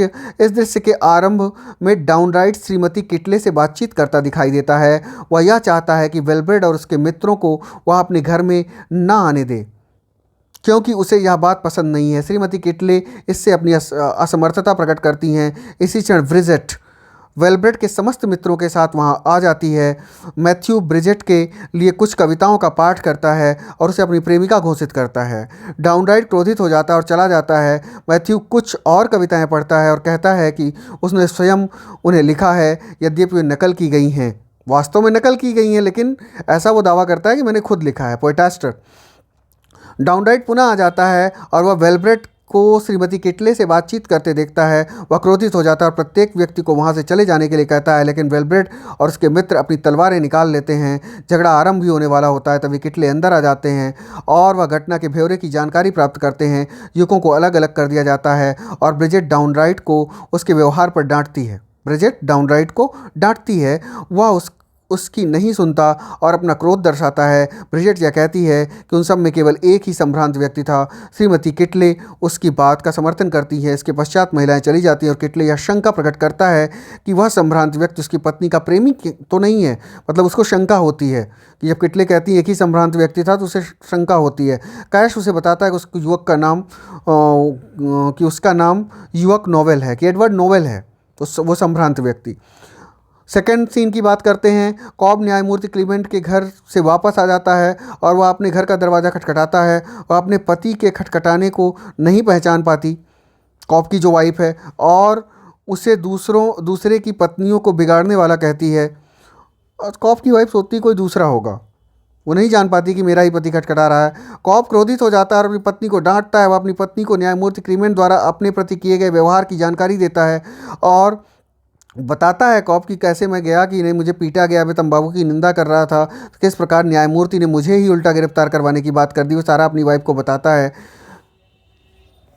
इस दृश्य के आरंभ में डाउनराइट श्रीमती किटले से बातचीत करता दिखाई देता है। वह यह चाहता है कि वेलब्रेड और उसके मित्रों को वह अपने घर में ना आने दे, क्योंकि उसे यह बात पसंद नहीं है। श्रीमती किटले इससे अपनी असमर्थता प्रकट करती हैं। इसी क्षण ब्रिजेट वेलब्रेड के समस्त मित्रों के साथ वहां आ जाती है। मैथ्यू ब्रिजेट के लिए कुछ कविताओं का पाठ करता है और उसे अपनी प्रेमिका घोषित करता है। डाउनराइट क्रोधित हो जाता है और चला जाता है। मैथ्यू कुछ और कविताएं पढ़ता है और कहता है कि उसने स्वयं उन्हें लिखा है, यद्यपि वे नकल की गई हैं। वास्तव में नकल की गई हैं, लेकिन ऐसा वो दावा करता है कि मैंने खुद लिखा है, पोएटास्टर। डाउनराइट पुनः आ जाता है और वह वेलब्रेड को श्रीमती किटले से बातचीत करते देखता है। वह क्रोधित हो जाता है और प्रत्येक व्यक्ति को वहां से चले जाने के लिए कहता है, लेकिन वेलब्रेड और उसके मित्र अपनी तलवारें निकाल लेते हैं। झगड़ा आरंभ भी होने वाला होता है, तभी किटले अंदर आ जाते हैं और वह घटना के ब्यौरे की जानकारी प्राप्त करते हैं। युवकों को अलग अलग कर दिया जाता है और ब्रिजेट डाउनराइट को उसके व्यवहार पर डांटती है। ब्रिजेट डाउनराइट को डांटती है, वह उसकी नहीं सुनता और अपना क्रोध दर्शाता है। ब्रिजेट यह कहती है कि उन सब में केवल एक ही संभ्रांत व्यक्ति था। श्रीमती किटले उसकी बात का समर्थन करती है। इसके पश्चात महिलाएं चली जाती हैं और किटले यह शंका प्रकट करता है कि वह संभ्रांत व्यक्ति उसकी पत्नी का प्रेमी तो नहीं है। मतलब उसको शंका होती है कि जब किटले कहती है एक ही संभ्रांत व्यक्ति था तो उसे शंका होती है। कैश उसे बताता है कि उस युवक का नाम कि उसका नाम युवक नोवेल है, कि एडवर्ड नोवेल है, तो वो संभ्रांत व्यक्ति। सेकेंड सीन की बात करते हैं। कॉब न्यायमूर्ति क्लीमेंट के घर से वापस आ जाता है और वह अपने घर का दरवाज़ा खटखटाता है। वह अपने पति के खटखटाने को नहीं पहचान पाती, कॉब की जो वाइफ है, और उसे दूसरे की पत्नियों को बिगाड़ने वाला कहती है। और कॉब की वाइफ सोचती कोई दूसरा होगा, वो नहीं जान पाती कि मेरा ही पति खटखटा रहा है। कॉब क्रोधित हो जाता है और अपनी पत्नी को डांटता है। वह अपनी पत्नी को न्यायमूर्ति क्लीमेंट द्वारा अपने प्रति किए गए व्यवहार की जानकारी देता है और बताता है कॉब कि कैसे मैं गया कि नहीं, मुझे पीटा गया, मैं तंबाकू की निंदा कर रहा था, तो किस प्रकार न्यायमूर्ति ने मुझे ही उल्टा गिरफ्तार करवाने की बात कर दी। वो सारा अपनी वाइफ को बताता है।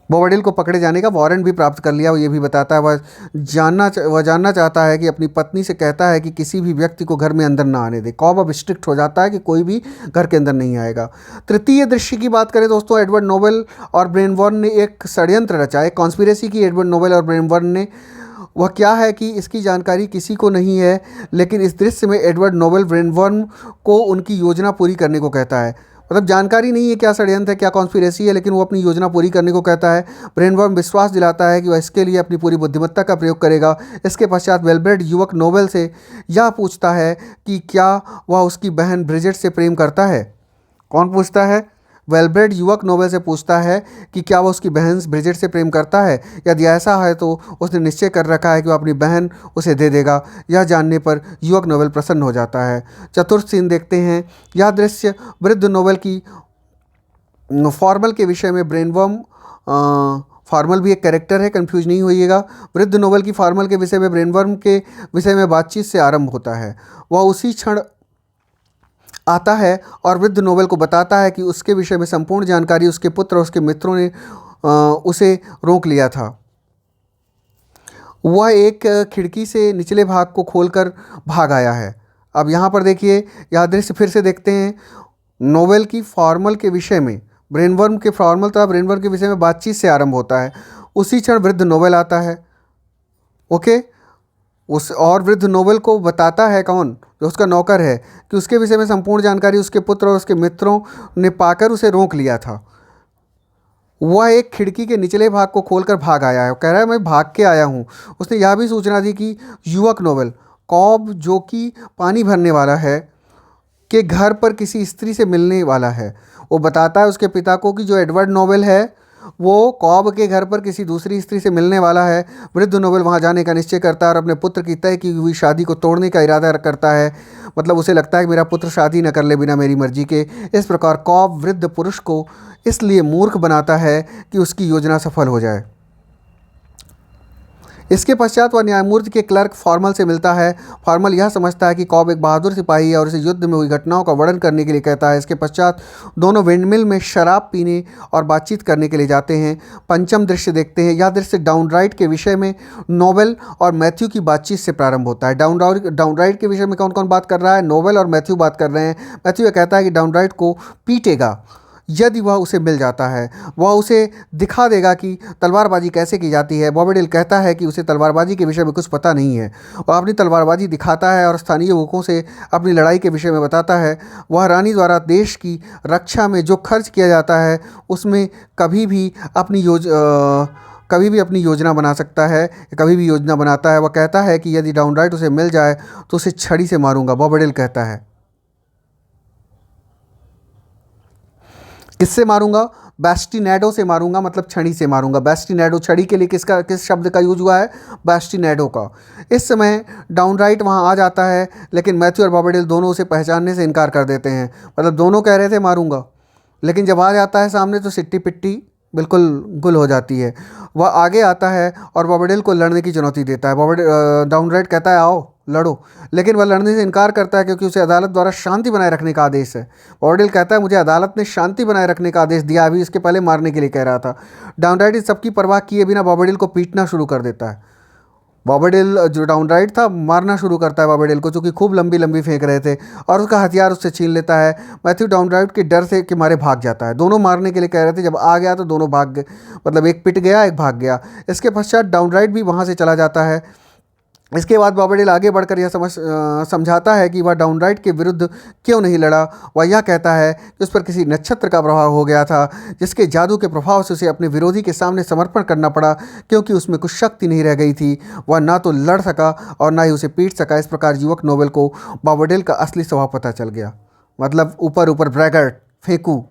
बॉबेडेल को पकड़े जाने का वारंट भी प्राप्त कर लिया, वो ये भी बताता है। वह जानना चाहता है कि अपनी पत्नी से कहता है कि किसी भी व्यक्ति को घर में अंदर ना आने दे। कॉब अब स्ट्रिक्ट हो जाता है कि कोई भी घर के अंदर नहीं आएगा। तृतीय दृश्य की बात करें दोस्तों, एडवर्ड नोवेल और ब्रेनवर्न ने एक षड्यंत्र रचा, एक कॉन्स्पिरेसी की एडवर्ड नोवेल और ब्रेनवर्न ने। वह क्या है कि इसकी जानकारी किसी को नहीं है, लेकिन इस दृश्य में एडवर्ड नोवेल ब्रेनवर्न को उनकी योजना पूरी करने को कहता है। मतलब जानकारी नहीं है क्या षड्यंत्र है, क्या कॉन्स्पिरेसी है, लेकिन वो अपनी योजना पूरी करने को कहता है। ब्रेनवर्न विश्वास दिलाता है कि वह इसके लिए अपनी पूरी बुद्धिमत्ता का प्रयोग करेगा। इसके पश्चात वेलब्रेड युवक नोवेल से यह पूछता है कि क्या वह उसकी बहन ब्रिजेट से प्रेम करता है। कौन पूछता है? वेलब्रेड युवक नोवेल से पूछता है कि क्या वह उसकी बहन ब्रिजेट से प्रेम करता है। यदि ऐसा है तो उसने निश्चय कर रखा है कि वह अपनी बहन उसे दे देगा। यह जानने पर युवक नोवेल प्रसन्न हो जाता है। चतुर्थ सीन देखते हैं। यह दृश्य वृद्ध नोवेल की फॉर्मल के विषय में ब्रेनवर्म फॉर्मल भी एक कैरेक्टर है, कंफ्यूज नहीं होइएगा। वृद्ध नोवेल की फॉर्मल के विषय में ब्रेनवर्म के विषय में बातचीत से आरंभ होता है। वह उसी क्षण आता है और वृद्ध नोवेल को बताता है कि उसके विषय में संपूर्ण जानकारी उसके पुत्र और उसके मित्रों ने उसे रोक लिया था। वह एक खिड़की से निचले भाग को खोलकर भाग आया है। अब यहाँ पर देखिए, यह दृश्य फिर से देखते हैं। नोवेल की फॉर्मल के विषय में ब्रेनवर्म के फॉर्मल तथा ब्रेनवर्म के विषय में बातचीत से आरंभ होता है। उसी क्षण वृद्ध नोवेल आता है। ओके, और वृद्ध नोवेल को बताता है, कौन? जो उसका नौकर है, कि उसके विषय में संपूर्ण जानकारी उसके पुत्र और उसके मित्रों ने पाकर उसे रोक लिया था। वह एक खिड़की के निचले भाग को खोलकर भाग आया है। कह रहा है मैं भाग के आया हूँ। उसने यह भी सूचना दी कि युवक नोवेल कॉब, जो कि पानी भरने वाला है, के घर पर किसी स्त्री से मिलने वाला है। वो बताता है उसके पिता को कि जो एडवर्ड नोबेल है वो कॉब के घर पर किसी दूसरी स्त्री से मिलने वाला है। वृद्ध नोबेल वहाँ जाने का निश्चय करता है और अपने पुत्र की तय की हुई शादी को तोड़ने का इरादा करता है। मतलब उसे लगता है कि मेरा पुत्र शादी न कर ले बिना मेरी मर्जी के। इस प्रकार कॉब वृद्ध पुरुष को इसलिए मूर्ख बनाता है कि उसकी योजना सफल हो जाए। इसके पश्चात वह न्यायमूर्ति के क्लर्क फॉर्मल से मिलता है। फॉर्मल यह समझता है कि कॉब एक बहादुर सिपाही है और उसे युद्ध में हुई घटनाओं का वर्णन करने के लिए कहता है। इसके पश्चात दोनों विंडमिल में शराब पीने और बातचीत करने के लिए जाते हैं। पंचम दृश्य देखते हैं। यह दृश्य डाउनराइट के विषय में नोबेल और मैथ्यू की बातचीत से प्रारंभ होता है। डाउनराइट के विषय में कौन कौन बात कर रहा है? नोबेल और मैथ्यू बात कर रहे हैं। मैथ्यू यह कहता है कि डाउनराइट को पीटेगा यदि वह उसे मिल जाता है। वह उसे दिखा देगा कि तलवारबाजी कैसे की जाती है। बॉबीडेल कहता है कि उसे तलवारबाजी के विषय में कुछ पता नहीं है। वह अपनी तलवारबाजी दिखाता है और स्थानीय युवकों से अपनी लड़ाई के विषय में बताता है। वह रानी द्वारा देश की रक्षा में जो खर्च किया जाता है उसमें कभी भी अपनी योजना बना सकता है, कभी भी योजना बनाता है। वह कहता है कि यदि डाउनराइट उसे मिल जाए तो उसे छड़ी से मारूंगा। बॉबीडेल कहता है किससे मारूंगा? बैस्टिनेडो से मारूंगा, मतलब छड़ी से मारूंगा। बैस्टिनेडो छड़ी के लिए किस शब्द का यूज हुआ है? बैस्टिनेडो का। इस समय डाउनराइट वहां आ जाता है लेकिन मैथ्यू और बॉबीडेल दोनों उसे पहचानने से इनकार कर देते हैं। मतलब दोनों कह रहे थे मारूंगा, लेकिन जब आ जाता है सामने तो सिट्टी पिट्टी बिल्कुल गुल हो जाती है। वह आगे आता है और बॉबीडेल को लड़ने की चुनौती देता है। डाउनराइट कहता है आओ लड़ो, लेकिन वह लड़ने से इनकार करता है क्योंकि उसे अदालत द्वारा शांति बनाए रखने का आदेश है। बॉबीडेल कहता है मुझे अदालत ने शांति बनाए रखने का आदेश दिया, अभी इसके पहले मारने के लिए कह रहा था। डाउनराइट इस सबकी परवाह किए बिना बॉबीडेल को पीटना शुरू कर देता है। बॉबीडेल जो डाउनराइट था मारना शुरू करता है बॉबीडेल को, जो कि खूब लंबी लंबी फेंक रहे थे, और उसका हथियार उससे छीन लेता है। मैथ्यू डाउनराइट के डर से के मारे भाग जाता है। दोनों मारने के लिए कह रहे थे, जब आ गया तो दोनों भाग गए, मतलब एक पिट गया एक भाग गया। इसके पश्चात डाउनराइट भी वहाँ से चला जाता है। इसके बाद बॉबीडेल आगे बढ़कर यह समझाता है कि वह डाउनराइट के विरुद्ध क्यों नहीं लड़ा। वह यह कहता है कि उस पर किसी नक्षत्र का प्रभाव हो गया था, जिसके जादू के प्रभाव से उसे अपने विरोधी के सामने समर्पण करना पड़ा, क्योंकि उसमें कुछ शक्ति नहीं रह गई थी। वह ना तो लड़ सका और ना ही उसे पीट सका। इस प्रकार युवक नोबेल को बॉबीडेल का असली स्वभाव पता चल गया। मतलब ऊपर ऊपर ब्रैगर्ट फेंकू।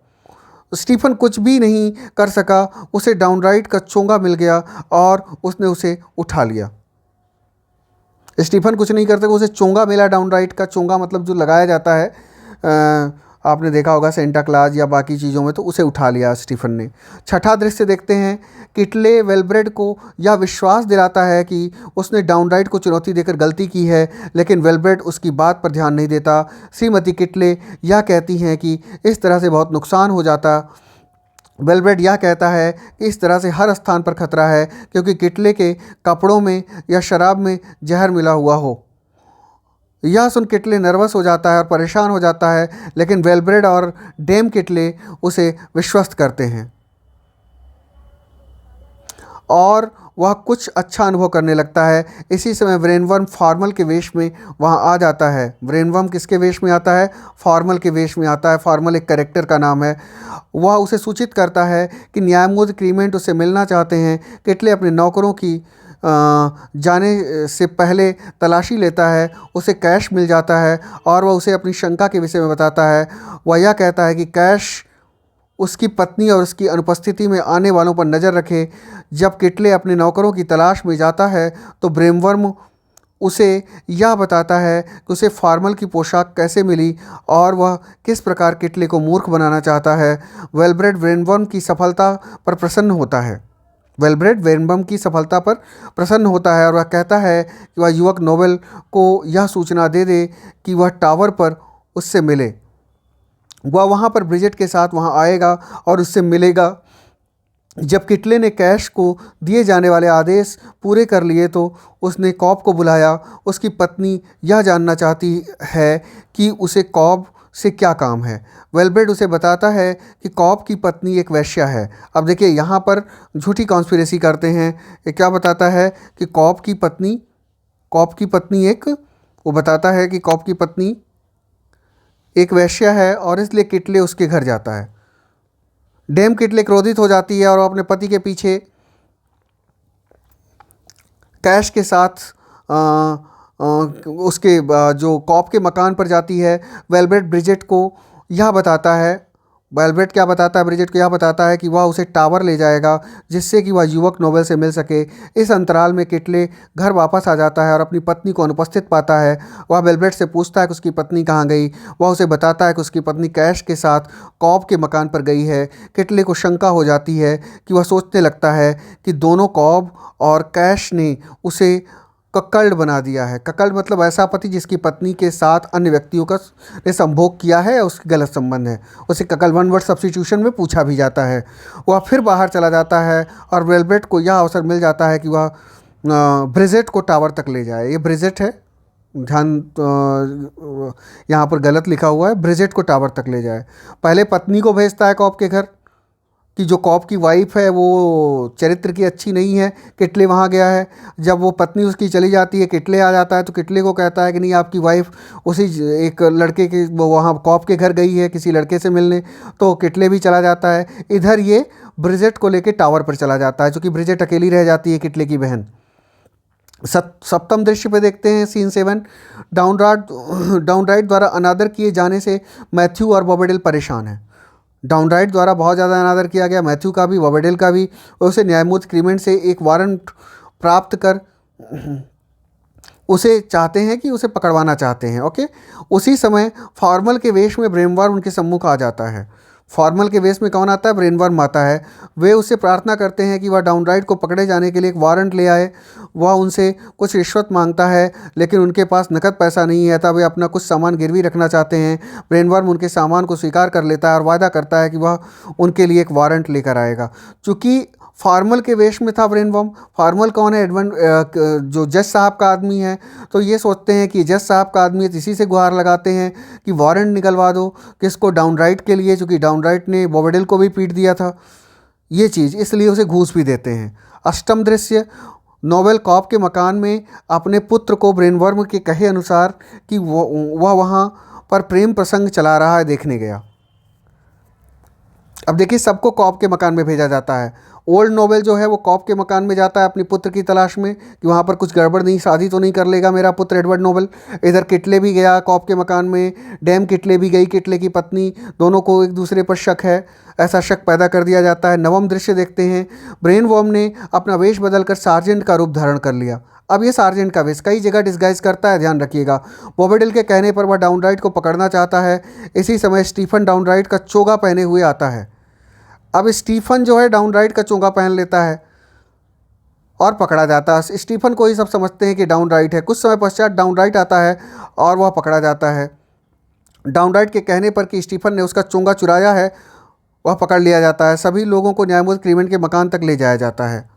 स्टीफन कुछ भी नहीं कर सका, उसे डाउनराइट का चोंगा मिल गया और उसने उसे उठा लिया। स्टीफन कुछ नहीं करते, उसे चोंगा मिला। डाउनराइट का चोंगा मतलब जो लगाया जाता है, आपने देखा होगा सेंटा क्लाज या बाकी चीज़ों में, तो उसे उठा लिया स्टीफन ने। छठा दृश्य देखते हैं। किटले वेलब्रेड को यह विश्वास दिलाता है कि उसने डाउनराइट को चुनौती देकर गलती की है, लेकिन वेलब्रेड उसकी बात पर ध्यान नहीं देता। श्रीमती किटले यह कहती हैं कि इस तरह से बहुत नुकसान हो जाता। वेलब्रेड यह कहता है कि इस तरह से हर स्थान पर खतरा है, क्योंकि किटले के कपड़ों में या शराब में जहर मिला हुआ हो। यह सुन किटले नर्वस हो जाता है और परेशान हो जाता है, लेकिन वेलब्रेड और डेम किटले उसे विश्वस्त करते हैं और वह कुछ अच्छा अनुभव करने लगता है। इसी समय ब्रेनवर्म फॉर्मल के वेश में वहाँ आ जाता है। ब्रेनवर्म किसके वेश में आता है? फॉर्मल के वेश में आता है। फॉर्मल एक कैरेक्टर का नाम है। वह उसे सूचित करता है कि न्यायमूर्ति क्रीमेंट उससे मिलना चाहते हैं। किटले अपने नौकरों की जाने से पहले तलाशी लेता है। उसे कैश मिल जाता है और वह उसे अपनी शंका के विषय में बताता है। वह यह कहता है कि कैश उसकी पत्नी और उसकी अनुपस्थिति में आने वालों पर नज़र रखे। जब किटले अपने नौकरों की तलाश में जाता है तो ब्रेनवर्म उसे यह बताता है कि उसे फॉर्मल की पोशाक कैसे मिली और वह किस प्रकार किटले को मूर्ख बनाना चाहता है। वेलब्रेड ब्रेनवर्म की सफलता पर प्रसन्न होता है। वेलब्रेड वेनबम की सफलता पर प्रसन्न होता है और वह कहता है कि वह युवक नोबेल को यह सूचना दे दे कि वह टावर पर उससे मिले। वह वहाँ पर ब्रिजेट के साथ वहाँ आएगा और उससे मिलेगा। जब किटले ने कैश को दिए जाने वाले आदेश पूरे कर लिए तो उसने कॉब को बुलाया। उसकी पत्नी यह जानना चाहती है कि उसे कॉब से क्या काम है। वेलब्रेड उसे बताता है कि कॉब की पत्नी एक वेश्या है। अब देखिए यहाँ पर झूठी कॉन्स्पिरेसी करते हैं। ये क्या बताता है कि कॉब की पत्नी वो बताता है कि कॉब की पत्नी एक वेश्या है और इसलिए किटले उसके घर जाता है। डेम किटले क्रोधित हो जाती है और अपने पति के पीछे कैश के साथ जो कॉप के मकान पर जाती है। वेलब्रेड ब्रिजेट को यह बताता है, वेलब्रेट क्या बताता है, ब्रिजेट को यह बताता है कि वह उसे टावर ले जाएगा जिससे कि वह युवक नोबेल से मिल सके। इस अंतराल में किटले घर वापस आ जाता है और अपनी पत्नी को अनुपस्थित पाता है। वह वेलब्रेट से पूछता है कि उसकी पत्नी कहाँ गई। वह उसे बताता है कि उसकी पत्नी कैश के साथ कॉब के मकान पर गई है। किटले को शंका हो जाती है कि वह सोचने लगता है कि दोनों कॉब और कैश ने उसे कक्कड़ बना दिया है। कक्कड़ मतलब ऐसा पति जिसकी पत्नी के साथ अन्य व्यक्तियों का ने संभोग किया है या उसकी गलत संबंध है। उसे कक्कड़ वन वर्ड सब्स्टिट्यूशन में पूछा भी जाता है। वह फिर बाहर चला जाता है और वेलब्रेट को यह अवसर मिल जाता है कि वह ब्रिजेट को टावर तक ले जाए। ये ब्रिजेट है, ध्यान यहाँ पर गलत लिखा हुआ है, ब्रिजेट को टावर तक ले जाए। पहले पत्नी को भेजता है कॉब के घर कि जो कॉब की वाइफ है वो चरित्र की अच्छी नहीं है, किटले वहाँ गया है। जब वो पत्नी उसकी चली जाती है, किटले आ जाता है तो किटले को कहता है कि नहीं, आपकी वाइफ उसी एक लड़के के वो वहाँ कॉब के घर गई है किसी लड़के से मिलने। तो किटले भी चला जाता है। इधर ये ब्रिजेट को लेके टावर पर चला जाता है, क्योंकि ब्रिजेट अकेली रह जाती है किटले की बहन। सप्तम दृश्य पे देखते हैं सीन 7। डाउनराइट द्वारा अनादर किए जाने से मैथ्यू और बॉबेडेल परेशान है। डाउनराइट द्वारा बहुत ज़्यादा अनादर किया गया, मैथ्यू का भी, बॉबेडेल का भी। उसे न्यायमूर्ति क्रीमेंट से एक वारंट प्राप्त कर उसे चाहते हैं कि उसे पकड़वाना चाहते हैं। ओके, उसी समय फॉर्मल के वेश में ब्रेनवर्म उनके सम्मुख आ जाता है। फॉर्मल के वेश में कौन आता है? ब्रेनवर्म आता है। वे उससे प्रार्थना करते हैं कि वह डाउनराइट को पकड़े जाने के लिए एक वारंट ले आए। वह उनसे कुछ रिश्वत मांगता है, लेकिन उनके पास नकद पैसा नहीं है, तब वे अपना कुछ सामान गिरवी रखना चाहते हैं। ब्रेनवर्म उनके सामान को स्वीकार कर लेता है और वादा करता है कि वह उनके लिए एक वारंट लेकर आएगा। चूँकि फॉर्मल के वेश में था ब्रेनवर्म। फॉर्मल कौन है? एडवन जो जज साहब का आदमी है। तो ये सोचते हैं कि जज साहब का आदमी है, तो इसी से गुहार लगाते हैं कि वारंट निकलवा दो। किसको? डाउनराइट के लिए, क्योंकि डाउनराइट ने बॉबेडेल को भी पीट दिया था ये चीज़, इसलिए उसे घूस भी देते हैं। अष्टम दृश्य, नोबेल कॉब के मकान में अपने पुत्र को ब्रेनवर्म के कहे अनुसार कि वह वहाँ पर प्रेम प्रसंग चला रहा है देखने गया। अब देखिए, सबको कॉब के मकान में भेजा जाता है। ओल्ड नोबेल जो है वो कॉब के मकान में जाता है अपने पुत्र की तलाश में कि वहाँ पर कुछ गड़बड़ नहीं, शादी तो नहीं कर लेगा मेरा पुत्र एडवर्ड नोबेल। इधर किटले भी गया कॉब के मकान में, डैम किटले भी गई, किटले की पत्नी। दोनों को एक दूसरे पर शक है, ऐसा शक पैदा कर दिया जाता है। नवम दृश्य देखते हैं, ब्रेनवर्म ने अपना वेश बदलकर सार्जेंट का रूप धारण कर लिया। अब ये सार्जेंट का वेश कई जगह डिस्गाइज करता है, ध्यान रखिएगा। बॉबेडेल के कहने पर वह डाउनराइट को पकड़ना चाहता है। इसी समय स्टीफन डाउनराइट का चोगा पहने हुए आता है। अब स्टीफन जो है डाउनराइट का चोगा पहन लेता है और पकड़ा जाता है। स्टीफन को ही सब समझते हैं कि डाउनराइट है। कुछ समय पश्चात डाउनराइट आता है और वह पकड़ा जाता है। डाउनराइट के कहने पर कि स्टीफन ने उसका चोगा चुराया है, वह पकड़ लिया जाता है। सभी लोगों को न्यायमूर्ति क्रीमेंट के मकान तक ले जाया जाता है।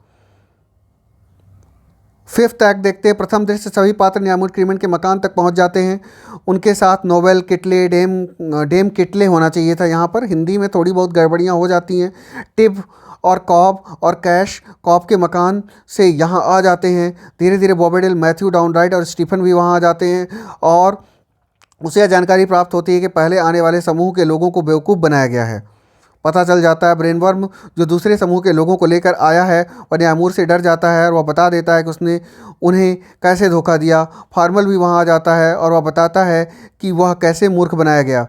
फिफ्थ एक्ट देखते हैं। प्रथम दृश्य, सभी पात्र न्यायमूर्ति क्रीमेंट के मकान तक पहुंच जाते हैं। उनके साथ नोबेल, किटले, डेम किटले होना चाहिए था, यहाँ पर हिंदी में थोड़ी बहुत गड़बड़ियाँ हो जाती हैं। टिब और कॉब और कैश कॉब के मकान से यहाँ आ जाते हैं। धीरे धीरे बॉबेडेल, मैथ्यू, डाउनराइट और स्टीफन भी वहाँ आ जाते हैं और उसे यह जानकारी प्राप्त होती है कि पहले आने वाले समूह के लोगों को बेवकूफ़ बनाया गया है। पता चल जाता है ब्रेनवर्म जो दूसरे समूह के लोगों को लेकर आया है वह न्यायमूर्ति से डर जाता है और वह बता देता है कि उसने उन्हें कैसे धोखा दिया। फॉर्मल भी वहाँ आ जाता है और वह बताता है कि वह कैसे मूर्ख बनाया गया।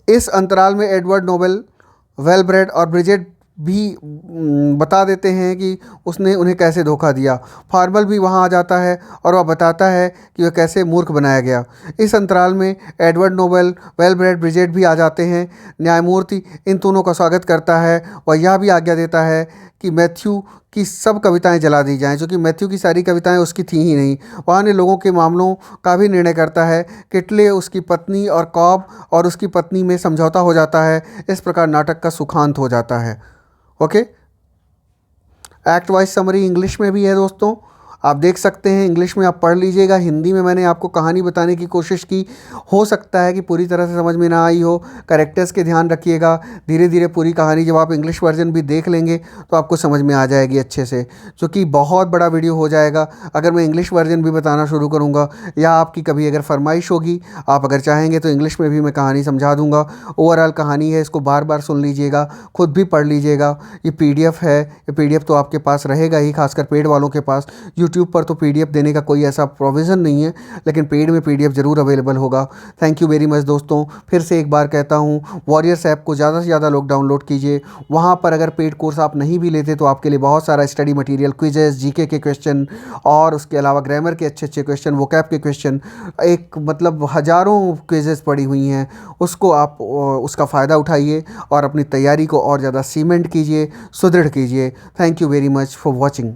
इस अंतराल में एडवर्ड नोबेल, वेलब्रेड और ब्रिजेट भी बता देते हैं कि उसने उन्हें कैसे धोखा दिया। फॉर्मल भी वहाँ आ जाता है और वह बताता है कि वह कैसे मूर्ख बनाया गया। इस अंतराल में एडवर्ड नोबेल, वेलब्रेड, ब्रिजेट भी आ जाते हैं। न्यायमूर्ति इन दोनों का स्वागत करता है। वह यह भी आज्ञा देता है कि मैथ्यू की सब कविताएं जला दी जाएं, क्योंकि मैथ्यू की सारी कविताएं उसकी थी ही नहीं। वह अन्य लोगों के मामलों का भी निर्णय करता है। किटले, उसकी पत्नी और कॉब और उसकी पत्नी में समझौता हो जाता है। इस प्रकार नाटक का सुखांत हो जाता है। Okay, act wise summary English में भी है दोस्तों, आप देख सकते हैं। इंग्लिश में आप पढ़ लीजिएगा। हिंदी में मैंने आपको कहानी बताने की कोशिश की, हो सकता है कि पूरी तरह से समझ में ना आई हो। कैरेक्टर्स के ध्यान रखिएगा। धीरे धीरे पूरी कहानी जब आप इंग्लिश वर्जन भी देख लेंगे तो आपको समझ में आ जाएगी अच्छे से, क्योंकि बहुत बड़ा वीडियो हो जाएगा अगर मैं इंग्लिश वर्जन भी बताना शुरू करूँगा, या आपकी कभी अगर फरमाइश होगी, आप अगर चाहेंगे तो इंग्लिश में भी मैं कहानी समझा दूँगा। ओवरऑल कहानी है, इसको बार बार सुन लीजिएगा, खुद भी पढ़ लीजिएगा। ये PDF है, ये PDF तो आपके पास रहेगा ही, खासकर पेड वालों के पास। यूट्यूब पर तो PDF देने का कोई ऐसा प्रोविज़न नहीं है, लेकिन पेड में PDF ज़रूर अवेलेबल होगा। थैंक यू वेरी मच दोस्तों। फिर से एक बार कहता हूँ, वॉरियर्स ऐप को ज़्यादा से ज़्यादा लोग डाउनलोड कीजिए। वहाँ पर अगर पेड कोर्स आप नहीं भी लेते तो आपके लिए बहुत सारा स्टडी मटेरियल, क्विजेस, जीके के क्वेश्चन और उसके अलावा ग्रामर के अच्छे अच्छे क्वेश्चन, वोकैब के क्वेश्चन, एक मतलब हज़ारों क्विजेस पड़ी हुई हैं। उसको आप उसका फ़ायदा उठाइए और अपनी तैयारी को और ज़्यादा सीमेंट कीजिए, सुदृढ़ कीजिए। Thank you very much for watching.